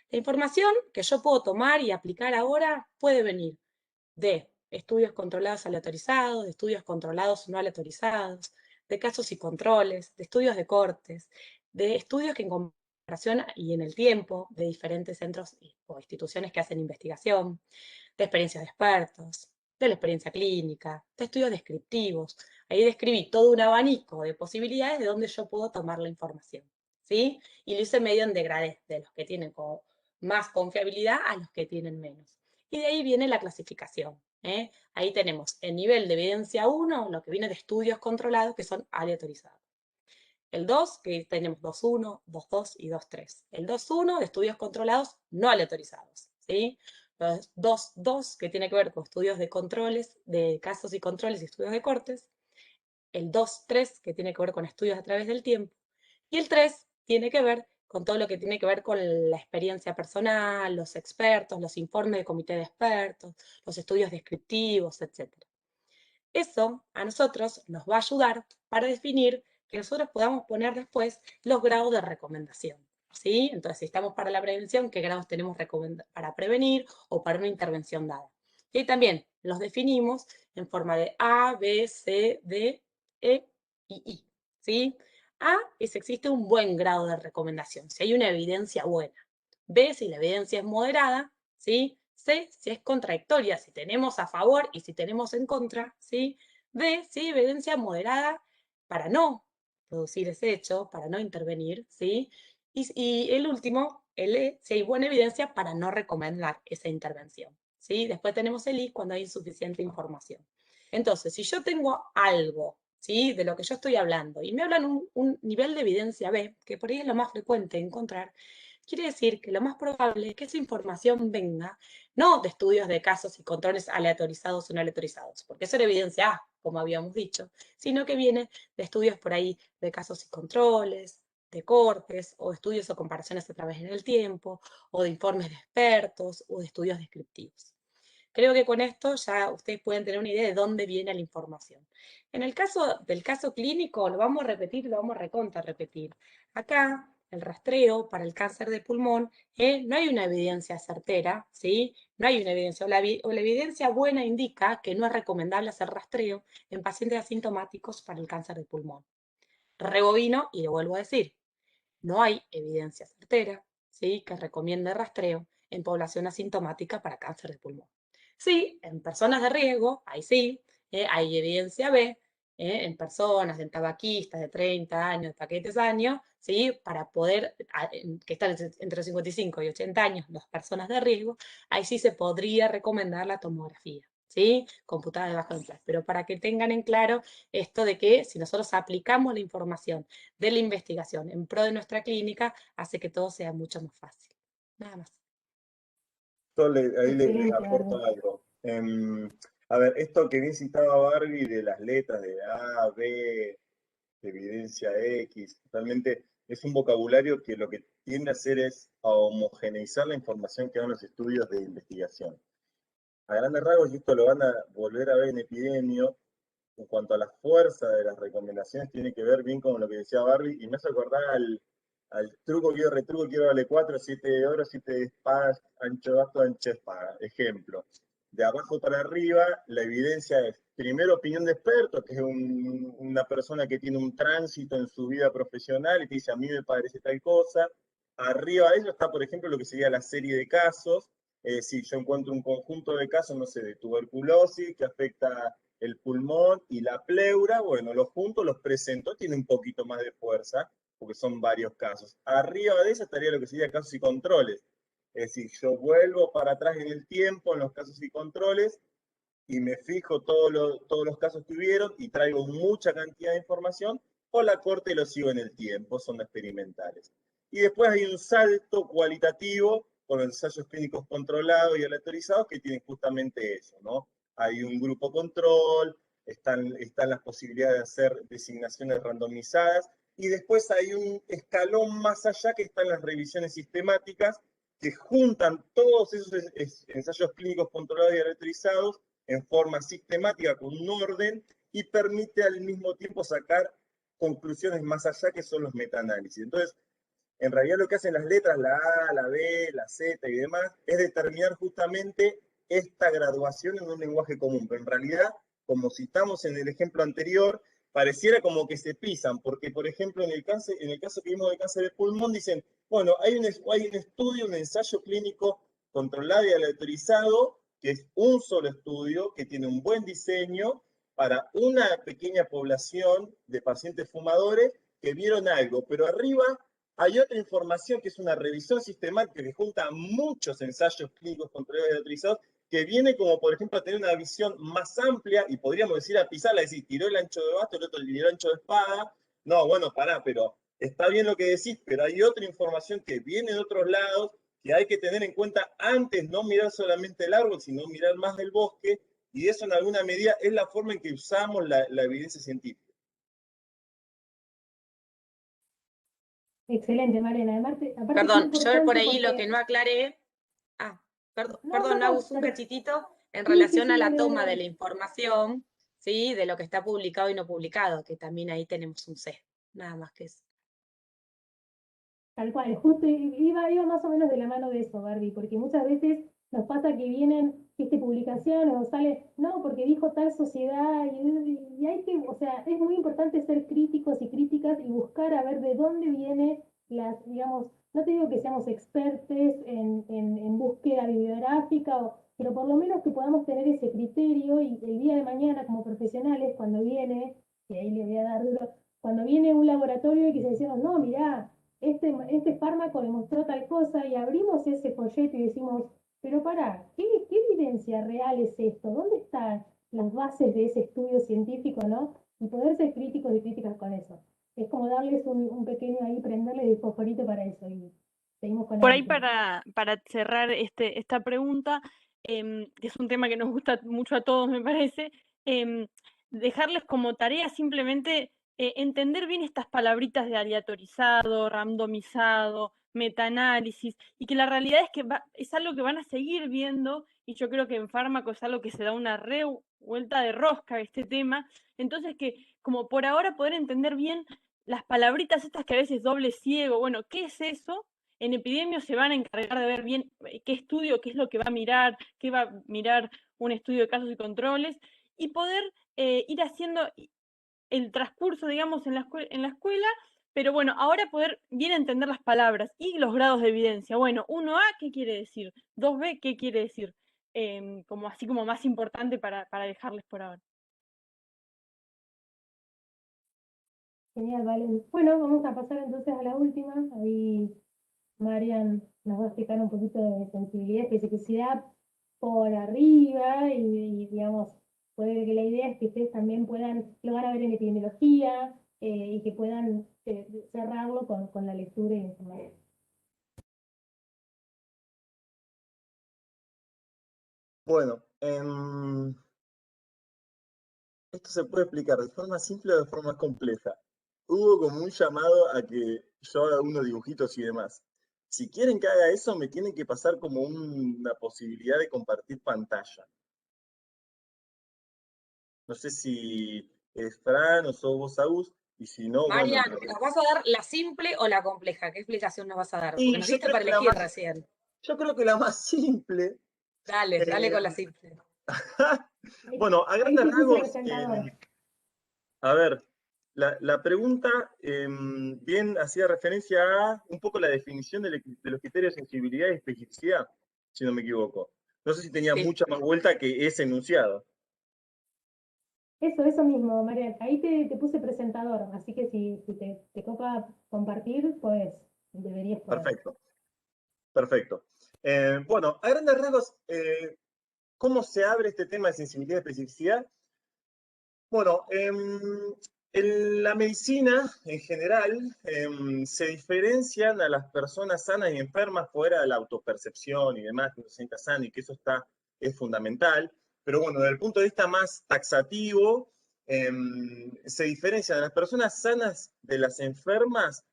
La información que yo puedo tomar y aplicar ahora puede venir de estudios controlados aleatorizados, de estudios controlados no aleatorizados, de casos y controles, de estudios de cortes, de estudios que en comparación y en el tiempo de diferentes centros o instituciones que hacen investigación, de experiencias de expertos, de la experiencia clínica, de estudios descriptivos. Ahí describí todo un abanico de posibilidades de donde yo puedo tomar la información, ¿sí? Y lo hice medio en degradé, de los que tienen más confiabilidad a los que tienen menos. Y de ahí viene la clasificación. Ahí tenemos el nivel de evidencia 1, lo que viene de estudios controlados, que son aleatorizados. El 2, que tenemos 2.1, 2.2 y 2.3. El 2.1 de estudios controlados no aleatorizados, ¿sí? Los 2.2, que tiene que ver con estudios de controles, de casos y controles y estudios de cortes. El 2.3, que tiene que ver con estudios a través del tiempo. Y el 3 tiene que ver con todo lo que tiene que ver con la experiencia personal, los expertos, los informes de comité de expertos, los estudios descriptivos, etc. Eso a nosotros nos va a ayudar para definir que nosotros podamos poner después los grados de recomendación, ¿sí? Entonces, si estamos para la prevención, ¿qué grados tenemos para prevenir o para una intervención dada? Y también los definimos en forma de A, B, C, D, E y I, ¿sí? A es si existe un buen grado de recomendación, si hay una evidencia buena. B, si la evidencia es moderada, ¿sí? C, si es contradictoria, si tenemos a favor y si tenemos en contra, ¿sí? D, si evidencia moderada para no producir ese hecho, para no intervenir, ¿sí? Y el último, el E, si hay buena evidencia para no recomendar esa intervención, ¿sí? Después tenemos el I cuando hay insuficiente información. Entonces, si yo tengo algo, ¿sí? De lo que yo estoy hablando, y me hablan un nivel de evidencia B, que por ahí es lo más frecuente encontrar, quiere decir que lo más probable es que esa información venga no de estudios de casos y controles aleatorizados o no aleatorizados, porque eso era evidencia A, como habíamos dicho, sino que viene de estudios por ahí de casos y controles, de cortes, o estudios o comparaciones a través del tiempo, o de informes de expertos, o de estudios descriptivos. Creo que con esto ya ustedes pueden tener una idea de dónde viene la información. En el caso del caso clínico, lo vamos a repetir, lo vamos a recontra repetir. Acá, el rastreo para el cáncer de pulmón, no hay una evidencia certera, ¿sí? No hay una evidencia, o la evidencia buena indica que no es recomendable hacer rastreo en pacientes asintomáticos para el cáncer de pulmón. Rebobino y lo vuelvo a decir, no hay evidencia certera, ¿sí? Que recomiende rastreo en población asintomática para cáncer de pulmón. Sí, en personas de riesgo, ahí sí, hay evidencia B, en personas, en tabaquistas de 30 años, de paquetes años, ¿sí? Para poder, que están entre 55 y 80 años, las personas de riesgo, ahí sí se podría recomendar la tomografía, ¿sí? Computada de bajo implante. Pero para que tengan en claro esto de que si nosotros aplicamos la información de la investigación en pro de nuestra clínica, hace que todo sea mucho más fácil. Nada más. Yo ahí les Excelente, aporto Barbie. algo. A ver, esto que bien citaba Barbie de las letras de A, B, de evidencia X, realmente es un vocabulario que lo que tiende a hacer es a homogeneizar la información que dan los estudios de investigación. A grandes rasgos, y esto lo van a volver a ver en Epidemio, en cuanto a la fuerza de las recomendaciones, tiene que ver bien con lo que decía Barbie, y me hace acordar al truco, quiero retruco, quiero vale 4, 7 de oro, 7 de espadas, ancho de basto, ancho de espada. Ejemplo, de abajo para arriba, la evidencia es, primero, opinión de experto, que es una persona que tiene un tránsito en su vida profesional y te dice, a mí me parece tal cosa. Arriba de ello está, por ejemplo, lo que sería la serie de casos. Si yo encuentro un conjunto de casos, no sé, de tuberculosis que afecta el pulmón y la pleura, bueno, los juntos los presento, tiene un poquito más de fuerza, porque son varios casos. Arriba de eso estaría lo que sería casos y controles. Es decir, yo vuelvo para atrás en el tiempo en los casos y controles y me fijo todos los casos que hubieron y traigo mucha cantidad de información, o la corte y lo sigo en el tiempo, son experimentales. Y después hay un salto cualitativo con los ensayos clínicos controlados y aleatorizados que tienen justamente eso, ¿no? Hay un grupo control, están las posibilidades de hacer designaciones randomizadas, y después hay un escalón más allá que están las revisiones sistemáticas que juntan todos esos ensayos clínicos controlados y aleatorizados en forma sistemática con un orden y permite al mismo tiempo sacar conclusiones más allá que son los metaanálisis. Entonces, en realidad lo que hacen las letras, la A, la B, la Z y demás, es determinar justamente esta graduación en un lenguaje común, pero en realidad, como citamos en el ejemplo anterior, pareciera como que se pisan, porque por ejemplo en el caso que vimos del cáncer de pulmón dicen, bueno, hay un estudio, un ensayo clínico controlado y aleatorizado, que es un solo estudio, que tiene un buen diseño para una pequeña población de pacientes fumadores que vieron algo, pero arriba hay otra información que es una revisión sistemática que junta muchos ensayos clínicos controlados y aleatorizados, que viene como, por ejemplo, a tener una visión más amplia y podríamos decir a pisarla, es decir, tiró el ancho de basto, el otro tiró el ancho de espada. No, bueno, pará, pero está bien lo que decís, pero hay otra información que viene de otros lados que hay que tener en cuenta antes, no mirar solamente el árbol, sino mirar más del bosque, y eso en alguna medida es la forma en que usamos la evidencia científica. Excelente, Mariana. Aparte es Perdón, yo por importante ahí lo que porque... no aclaré, perdón, No, Agus, un cachitito en sí, relación a la dale, dale, toma de la dale. información, ¿sí? De lo que está publicado y no publicado, que también ahí tenemos un sesgo, nada más que eso. Tal cual, justo iba más o menos de la mano de eso, Barbie, porque muchas veces nos pasa que vienen, publicaciones o sale, no, porque dijo tal sociedad, y hay que, o sea, es muy importante ser críticos y críticas y buscar a ver de dónde viene las, digamos, no te digo que seamos expertos en búsqueda bibliográfica, pero por lo menos que podamos tener ese criterio y el día de mañana como profesionales, cuando viene, y ahí le voy a dar duro, cuando viene un laboratorio y que se decimos, no, mirá, este fármaco demostró tal cosa y abrimos ese folleto y decimos, pero pará, ¿qué evidencia real es esto? ¿Dónde están las bases de ese estudio científico, ¿no? Y poder ser críticos y críticas con eso. Es como darles un pequeño ahí, prenderle el fosforito para eso. Y seguimos con la Por ahí última. para cerrar esta pregunta, que es un tema que nos gusta mucho a todos, me parece, dejarles como tarea simplemente entender bien estas palabritas de aleatorizado, randomizado, metaanálisis, y que la realidad es que es algo que van a seguir viendo, y yo creo que en fármaco es algo que se da una vuelta de rosca este tema, entonces que como por ahora poder entender bien las palabritas estas que a veces doble ciego, bueno, ¿qué es eso? En epidemios se van a encargar de ver bien qué estudio, qué es lo que va a mirar, qué va a mirar un estudio de casos y controles, y poder ir haciendo el transcurso, digamos, en la escuela, pero bueno, ahora poder bien entender las palabras y los grados de evidencia. Bueno, 1A, ¿qué quiere decir? 2B, ¿qué quiere decir? Como así como más importante para dejarles por ahora. Genial, Valen. Bueno, vamos a pasar entonces a la última. Ahí Marian nos va a explicar un poquito de sensibilidad y especificidad por arriba digamos, puede que la idea es que ustedes también lo van a ver en epidemiología y que puedan cerrarlo con la lectura y la información. Bueno, esto se puede explicar de forma simple o de forma compleja. Hubo como un llamado a que yo haga unos dibujitos y demás. Si quieren que haga eso, me tienen que pasar como una posibilidad de compartir pantalla. No sé si es Fran o sos vos, Agus, y si no, bueno. Marian, ¿nos vas a dar la simple o la compleja? ¿Qué explicación nos vas a dar? Porque Y nos diste para elegir recién. yo creo que la más simple. Dale, dale con la simple. Bueno, a Ahí grandes se puso rasgos, presentador. a ver, la pregunta bien hacía referencia a un poco la definición de los criterios de sensibilidad y especificidad, si no me equivoco. No sé si tenía Sí. mucha más vuelta que ese enunciado. Eso mismo, Marian. Ahí te puse presentador, así que si te copa compartir, pues deberías poder. Perfecto, perfecto. Bueno, a grandes rasgos, ¿cómo se abre este tema de sensibilidad y especificidad? Bueno, en la medicina en general se diferencian a las personas sanas y enfermas fuera de la autopercepción y demás, que uno se sienta sano y que eso es fundamental. Pero bueno, desde el punto de vista más taxativo, se diferencian a las personas sanas de las enfermas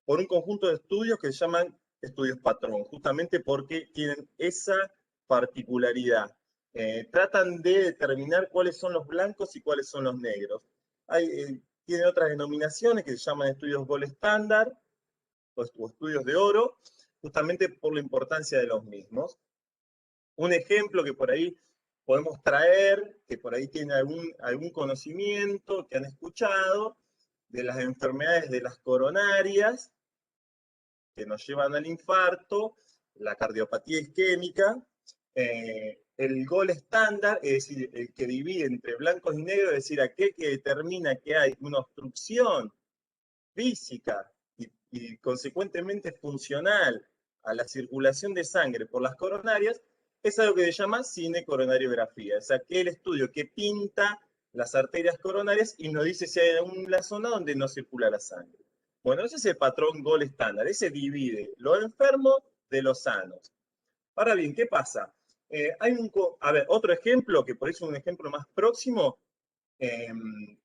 por un conjunto de estudios que se llaman estudios patrón, justamente porque tienen esa particularidad. Tratan de determinar cuáles son los blancos y cuáles son los negros. Tiene otras denominaciones que se llaman estudios gold standard o estudios de oro, justamente por la importancia de los mismos. Un ejemplo que por ahí podemos traer, que por ahí tiene algún conocimiento que han escuchado, de las enfermedades de las coronarias, que nos llevan al infarto, la cardiopatía isquémica, el gold estándar, es decir, el que divide entre blancos y negros, es decir, aquel que determina que hay una obstrucción física y consecuentemente funcional a la circulación de sangre por las coronarias, es algo que se llama cinecoronariografía. Es aquel estudio que pinta las arterias coronarias y nos dice si hay una zona donde no circula la sangre. Bueno, ese es el patrón gold estándar. Ese divide los enfermos de los sanos. Ahora bien, ¿qué pasa? A ver, otro ejemplo, que por eso es un ejemplo más próximo,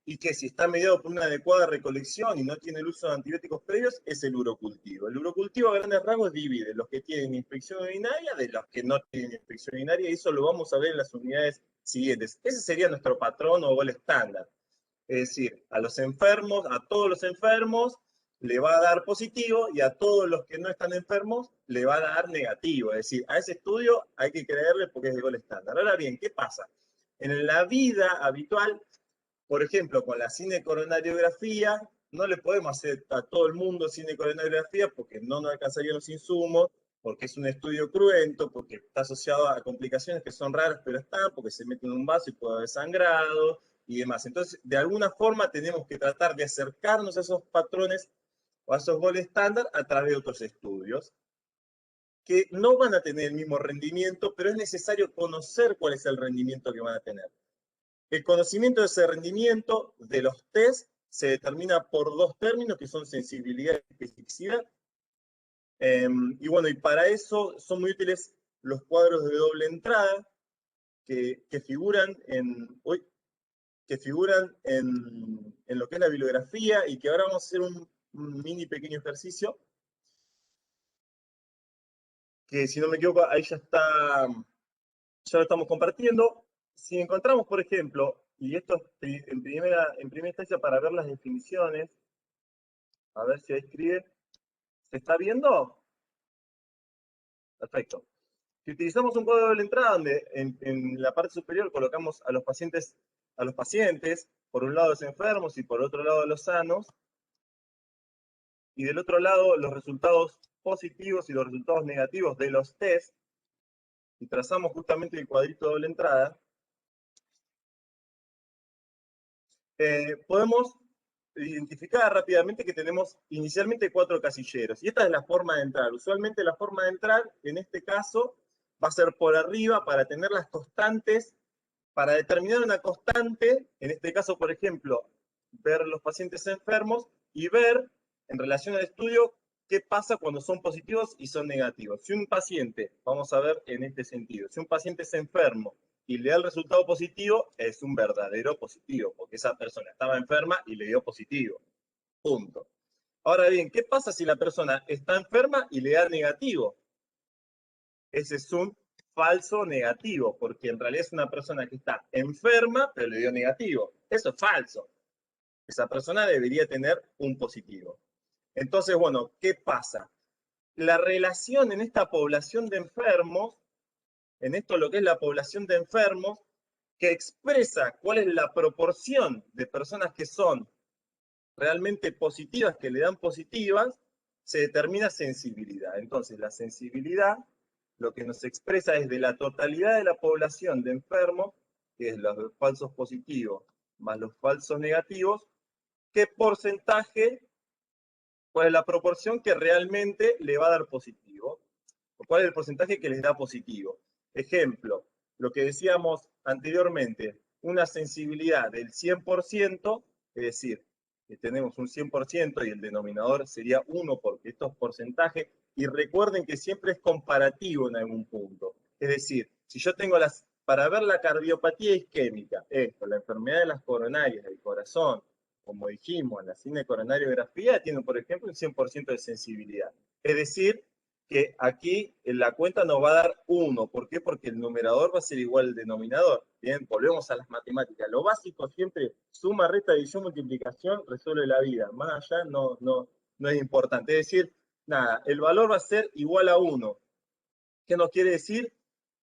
y que si está mediado por una adecuada recolección y no tiene el uso de antibióticos previos, es el urocultivo. El urocultivo a grandes rasgos divide los que tienen infección urinaria de los que no tienen infección urinaria, y eso lo vamos a ver en las unidades siguientes. Ese sería nuestro patrón o gol estándar. Es decir, a los enfermos, a todos los enfermos, le va a dar positivo y a todos los que no están enfermos le va a dar negativo. Es decir, a ese estudio hay que creerle porque es el gol estándar. Ahora bien, ¿qué pasa? En la vida habitual, por ejemplo, con la cinecoronariografía, no le podemos hacer a todo el mundo cinecoronariografía porque no nos alcanzarían los insumos, porque es un estudio cruento, porque está asociado a complicaciones que son raras, pero están, porque se mete en un vaso y puede haber sangrado y demás. Entonces, de alguna forma tenemos que tratar de acercarnos a esos patrones o a esos goles estándar a través de otros estudios. que no van a tener el mismo rendimiento, pero es necesario conocer cuál es el rendimiento que van a tener. El conocimiento de ese rendimiento de los test se determina por dos términos que son sensibilidad y especificidad. Y bueno, y para eso son muy útiles los cuadros de doble entrada que figuran en lo que es la bibliografía, y que ahora vamos a hacer un mini pequeño ejercicio, que si no me equivoco, ahí ya lo estamos compartiendo. Si encontramos, por ejemplo, y esto en primera instancia para ver las definiciones, a ver si ahí escribe, ¿se está viendo? Perfecto. Si utilizamos un cuadro de doble entrada donde en la parte superior colocamos a los pacientes, por un lado los enfermos y por otro lado los sanos, y del otro lado los resultados positivos y los resultados negativos de los test, y trazamos justamente el cuadrito de doble entrada, podemos identificar rápidamente que tenemos inicialmente 4 casilleros. Y esta es la forma de entrar. Usualmente la forma de entrar, en este caso, va a ser por arriba para tener las constantes. Para determinar una constante, en este caso, por ejemplo, ver los pacientes enfermos y ver, en relación al estudio, qué pasa cuando son positivos y son negativos. Si un paciente, vamos a ver en este sentido, si un paciente es enfermo y le da el resultado positivo, es un verdadero positivo, porque esa persona estaba enferma y le dio positivo. Punto. Ahora bien, ¿qué pasa si la persona está enferma y le da negativo? Ese es un falso negativo, porque en realidad es una persona que está enferma, pero le dio negativo. Eso es falso. Esa persona debería tener un positivo. Entonces, bueno, ¿qué pasa? La relación en esta población de enfermos, en esto lo que es la población de enfermos, que expresa cuál es la proporción de personas que son realmente positivas, que le dan positivas, se determina sensibilidad. Entonces, la sensibilidad lo que nos expresa es de la totalidad de la población de enfermos, que es los falsos positivos más los falsos negativos, qué porcentaje, cuál es la proporción que realmente le va a dar positivo, o cuál es el porcentaje que les da positivo. Ejemplo, lo que decíamos anteriormente, una sensibilidad del 100%, es decir, que tenemos un 100% y el denominador sería 1 porque esto es porcentaje, y recuerden que siempre es comparativo en algún punto. Es decir, si yo tengo para ver la cardiopatía isquémica, la enfermedad de las coronarias, del corazón, como dijimos, en la cinecoronariografía, tiene, por ejemplo, un 100% de sensibilidad. Es decir, que aquí en la cuenta nos va a dar 1. ¿Por qué? Porque el numerador va a ser igual al denominador. Bien, volvemos a las matemáticas. Lo básico siempre, suma, resta, división, multiplicación, resuelve la vida. Más allá no es importante. Es decir, nada, el valor va a ser igual a 1. ¿Qué nos quiere decir?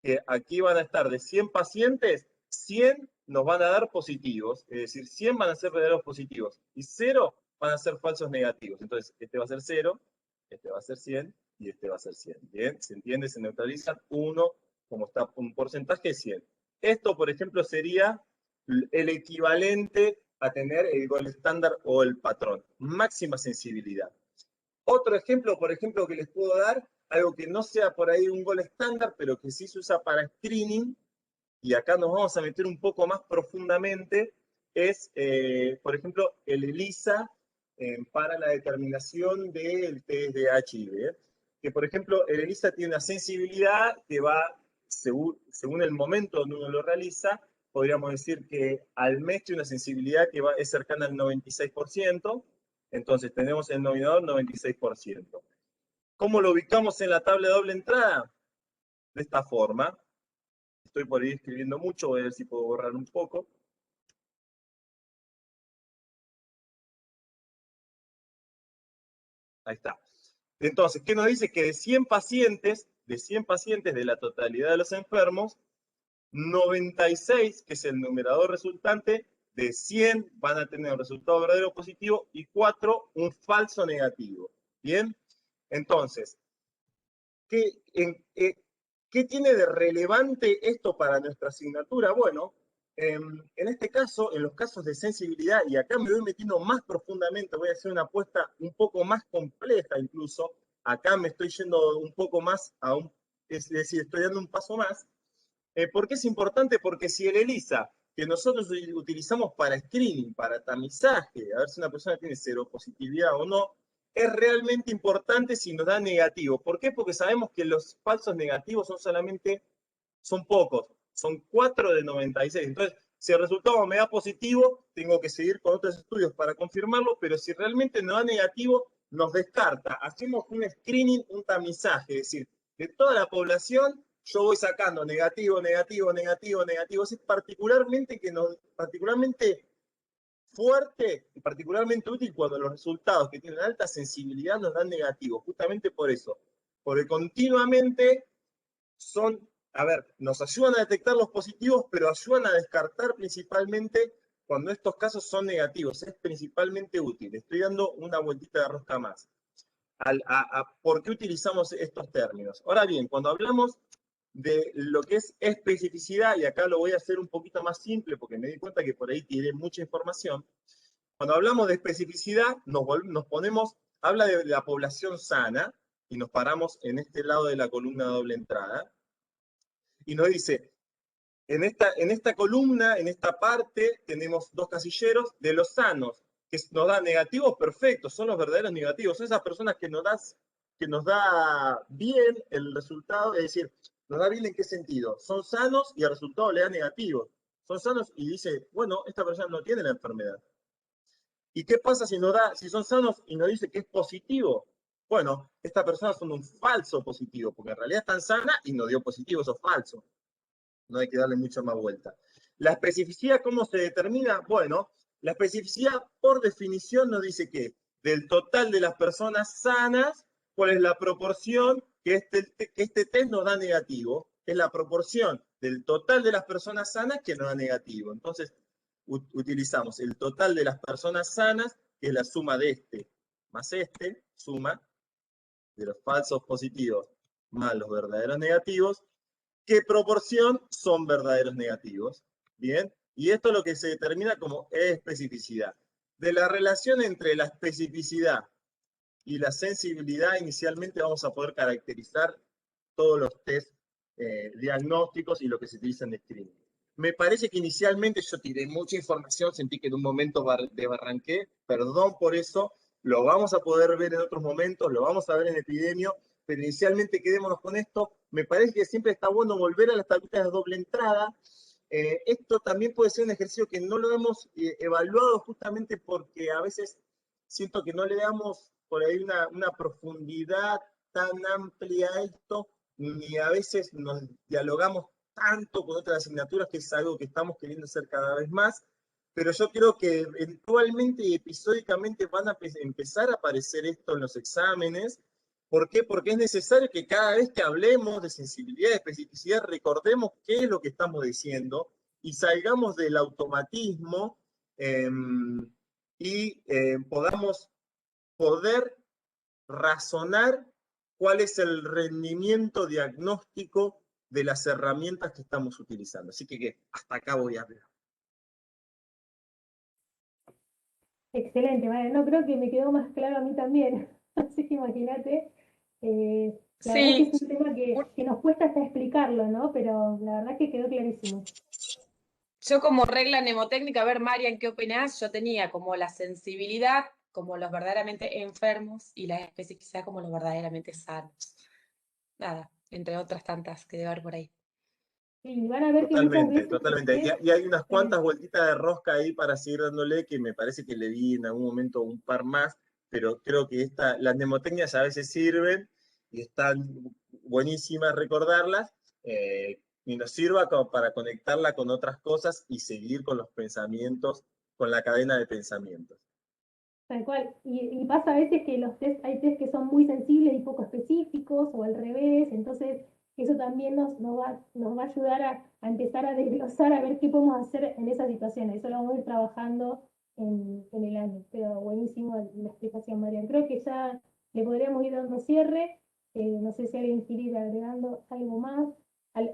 Que aquí van a estar de 100 pacientes, 100 nos van a dar positivos, es decir, 100 van a ser verdaderos positivos y 0 van a ser falsos negativos. Entonces, este va a ser 0, este va a ser 100 y este va a ser 100. Bien, ¿se entiende? Se neutralizan 1, como está un porcentaje, 100. Esto, por ejemplo, sería el equivalente a tener el gold estándar o el patrón. Máxima sensibilidad. Otro ejemplo, por ejemplo, que les puedo dar, algo que no sea por ahí un gold estándar, pero que sí se usa para screening, y acá nos vamos a meter un poco más profundamente, es, por ejemplo, el ELISA para la determinación del test de HIV. Que, por ejemplo, el ELISA tiene una sensibilidad que va, según el momento donde uno lo realiza, podríamos decir que al mes tiene una sensibilidad que es cercana al 96%, entonces tenemos el denominador 96%. ¿Cómo lo ubicamos en la tabla de doble entrada? De esta forma. Estoy por ahí escribiendo mucho, voy a ver si puedo borrar un poco. Ahí está. Entonces, ¿qué nos dice? Que de 100 pacientes de la totalidad de los enfermos, 96, que es el numerador resultante, de 100 van a tener un resultado verdadero positivo y 4 un falso negativo. ¿Bien? Entonces, ¿qué tiene de relevante esto para nuestra asignatura? Bueno, en este caso, en los casos de sensibilidad, y acá me voy metiendo más profundamente, voy a hacer una apuesta un poco más compleja incluso, acá me estoy yendo un poco más, es decir, estoy dando un paso más. ¿Por qué es importante? Porque si el ELISA, que nosotros utilizamos para screening, para tamizaje, a ver si una persona tiene seropositividad o no, es realmente importante si nos da negativo. ¿Por qué? Porque sabemos que los falsos negativos son pocos, son 4 de 96. Entonces, si el resultado me da positivo, tengo que seguir con otros estudios para confirmarlo, pero si realmente no da negativo, nos descarta. Hacemos un screening, un tamizaje, es decir, de toda la población, yo voy sacando negativo, negativo, negativo, negativo. Es particularmente fuerte y particularmente útil cuando los resultados que tienen alta sensibilidad nos dan negativos, justamente por eso, porque continuamente nos ayudan a detectar los positivos, pero ayudan a descartar principalmente cuando estos casos son negativos. Es principalmente útil. Estoy dando una vueltita de rosca más. ¿Por qué utilizamos estos términos? Ahora bien, cuando hablamos de lo que es especificidad, y acá lo voy a hacer un poquito más simple porque me di cuenta que por ahí tiré mucha información. Cuando hablamos de especificidad, habla de la población sana, y nos paramos en este lado de la columna doble entrada, y nos dice, en esta columna, en esta parte, tenemos dos casilleros de los sanos, que nos da negativos perfectos, son los verdaderos negativos, son esas personas que nos da bien el resultado, es decir, nos da bien en qué sentido, son sanos y el resultado le da negativo, son sanos y dice, bueno, esta persona no tiene la enfermedad. ¿Y qué pasa si son sanos y nos dice que es positivo? Bueno, estas personas son un falso positivo, porque en realidad están sanas y no dio positivo, eso es falso. No hay que darle mucha más vuelta. La especificidad, ¿cómo se determina? Bueno, la especificidad por definición nos dice que del total de las personas sanas, ¿cuál es la proporción que este test nos da negativo? Es la proporción del total de las personas sanas que nos da negativo. Entonces, utilizamos el total de las personas sanas, que es la suma de este más este, suma de los falsos positivos más los verdaderos negativos. ¿Qué proporción son verdaderos negativos? Bien, y esto es lo que se determina como especificidad. De la relación entre la especificidad y la sensibilidad, inicialmente vamos a poder caracterizar todos los test diagnósticos y lo que se utiliza en screening. Me parece que inicialmente yo tiré mucha información, sentí que en un momento desbarranqué, perdón por eso, lo vamos a poder ver en otros momentos, lo vamos a ver en Epidemio, pero inicialmente quedémonos con esto. Me parece que siempre está bueno volver a las tablitas de doble entrada. Esto también puede ser un ejercicio que no lo hemos evaluado justamente porque a veces siento que no le damos por ahí una profundidad tan amplia a esto, ni a veces nos dialogamos tanto con otras asignaturas, que es algo que estamos queriendo hacer cada vez más, pero yo creo que eventualmente y episódicamente van a empezar a aparecer esto en los exámenes. ¿Por qué? Porque es necesario que cada vez que hablemos de sensibilidad y especificidad recordemos qué es lo que estamos diciendo y salgamos del automatismo y podamos poder razonar cuál es el rendimiento diagnóstico de las herramientas que estamos utilizando. Así que hasta acá voy a hablar. Excelente, vale. No, creo que me quedó más claro a mí también. Así que imagínate. La verdad que es un tema que nos cuesta hasta explicarlo, ¿no? Pero la verdad que quedó clarísimo. Yo como regla mnemotécnica, a ver, Marian, ¿qué opinás? Yo tenía como la sensibilidad como los verdaderamente enfermos y la especificidad como los verdaderamente sanos. Nada, entre otras tantas que debe haber por ahí. Y van a ver que muchas veces... Totalmente. Y hay unas cuantas vueltitas de rosca ahí para seguir dándole, que me parece que le di en algún momento un par más, pero creo que las mnemotecnias a veces sirven y están buenísimas recordarlas, y nos sirva como para conectarla con otras cosas y seguir con los pensamientos, con la cadena de pensamientos. Tal cual. Y pasa a veces que hay test que son muy sensibles y poco específicos, o al revés, entonces eso también nos va a ayudar a empezar a desglosar, a ver qué podemos hacer en esas situaciones. Eso lo vamos a ir trabajando en el año. Pero buenísimo la explicación, Marian. Creo que ya le podríamos ir dando cierre. No sé si alguien quiere ir agregando algo más.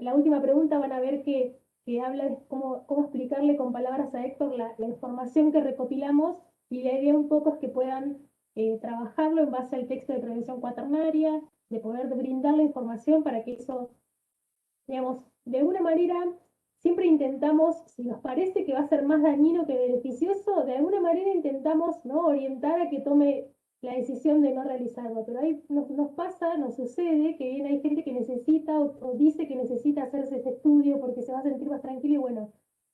La última pregunta van a ver que habla de cómo explicarle con palabras a Héctor la información que recopilamos, y la idea un poco es que puedan trabajarlo en base al texto de prevención cuaternaria, de poder brindar la información para que eso, digamos, de alguna manera siempre intentamos, si nos parece que va a ser más dañino que beneficioso, de alguna manera intentamos, ¿no?, orientar a que tome la decisión de no realizarlo. Pero ahí nos pasa, nos sucede que bien hay gente que necesita o dice que necesita hacerse ese estudio porque se va a sentir más tranquilo y bueno,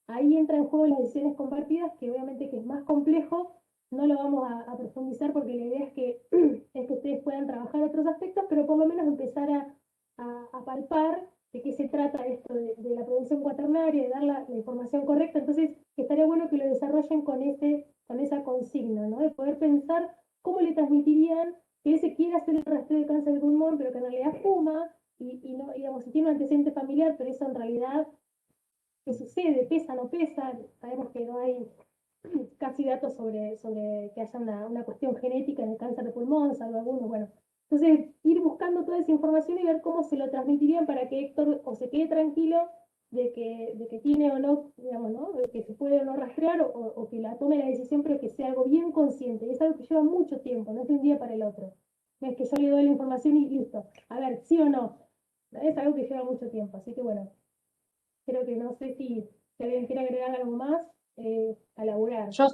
ahí entra en juego las decisiones compartidas, que obviamente que es más complejo. No lo vamos a profundizar porque la idea es que, es que ustedes puedan trabajar otros aspectos, pero por lo menos empezar a palpar de qué se trata esto de la prevención cuaternaria, de dar la información correcta. Entonces, estaría bueno que lo desarrollen con esa consigna, ¿no? De poder pensar cómo le transmitirían que ese quiere hacer el rastreo de cáncer de pulmón, pero que en realidad fuma, y no, digamos, si tiene un antecedente familiar, pero eso en realidad, ¿qué sucede? ¿Pesa, no pesa? Sabemos que no hay casi datos sobre que haya una cuestión genética en el cáncer de pulmón, salvo algunos, bueno. Entonces, ir buscando toda esa información y ver cómo se lo transmitirían para que Héctor o se quede tranquilo de que tiene o no, digamos, ¿no?, de que se puede o no rastrear o que la tome la decisión, pero que sea algo bien consciente. Y es algo que lleva mucho tiempo, no es de un día para el otro. No es que yo le doy la información y listo. A ver, sí o no. Es algo que lleva mucho tiempo. Así que bueno, creo que no sé si alguien quiere agregar algo más a laburar. Yo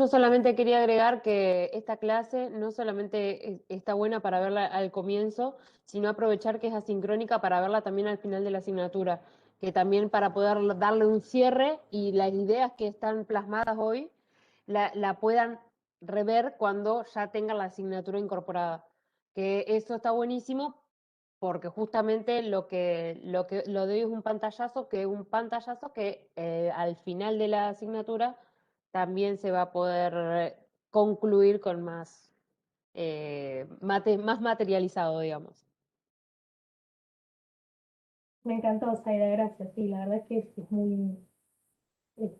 solamente quería agregar que esta clase no solamente está buena para verla al comienzo, sino aprovechar que es asincrónica para verla también al final de la asignatura, que también para poder darle un cierre y las ideas que están plasmadas hoy la puedan rever cuando ya tengan la asignatura incorporada. Que eso está buenísimo porque justamente lo de hoy es un pantallazo que al final de la asignatura también se va a poder concluir con más materializado, digamos. Me encantó, Zaira, gracias. Sí, la verdad es que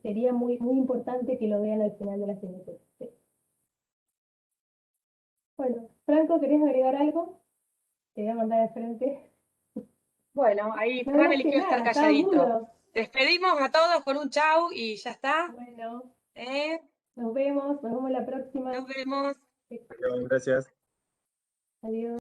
sería muy importante que lo vean al final de la asignatura. Sí. Bueno, Franco, ¿querés agregar algo? Te voy a mandar al frente. Bueno, ahí No Fran hablaste eligió estar nada, estabas calladito. mudo. Despedimos a todos con un chau y ya está. Bueno, ¿Eh? nos vemos la próxima. Nos vemos. Gracias. Adiós.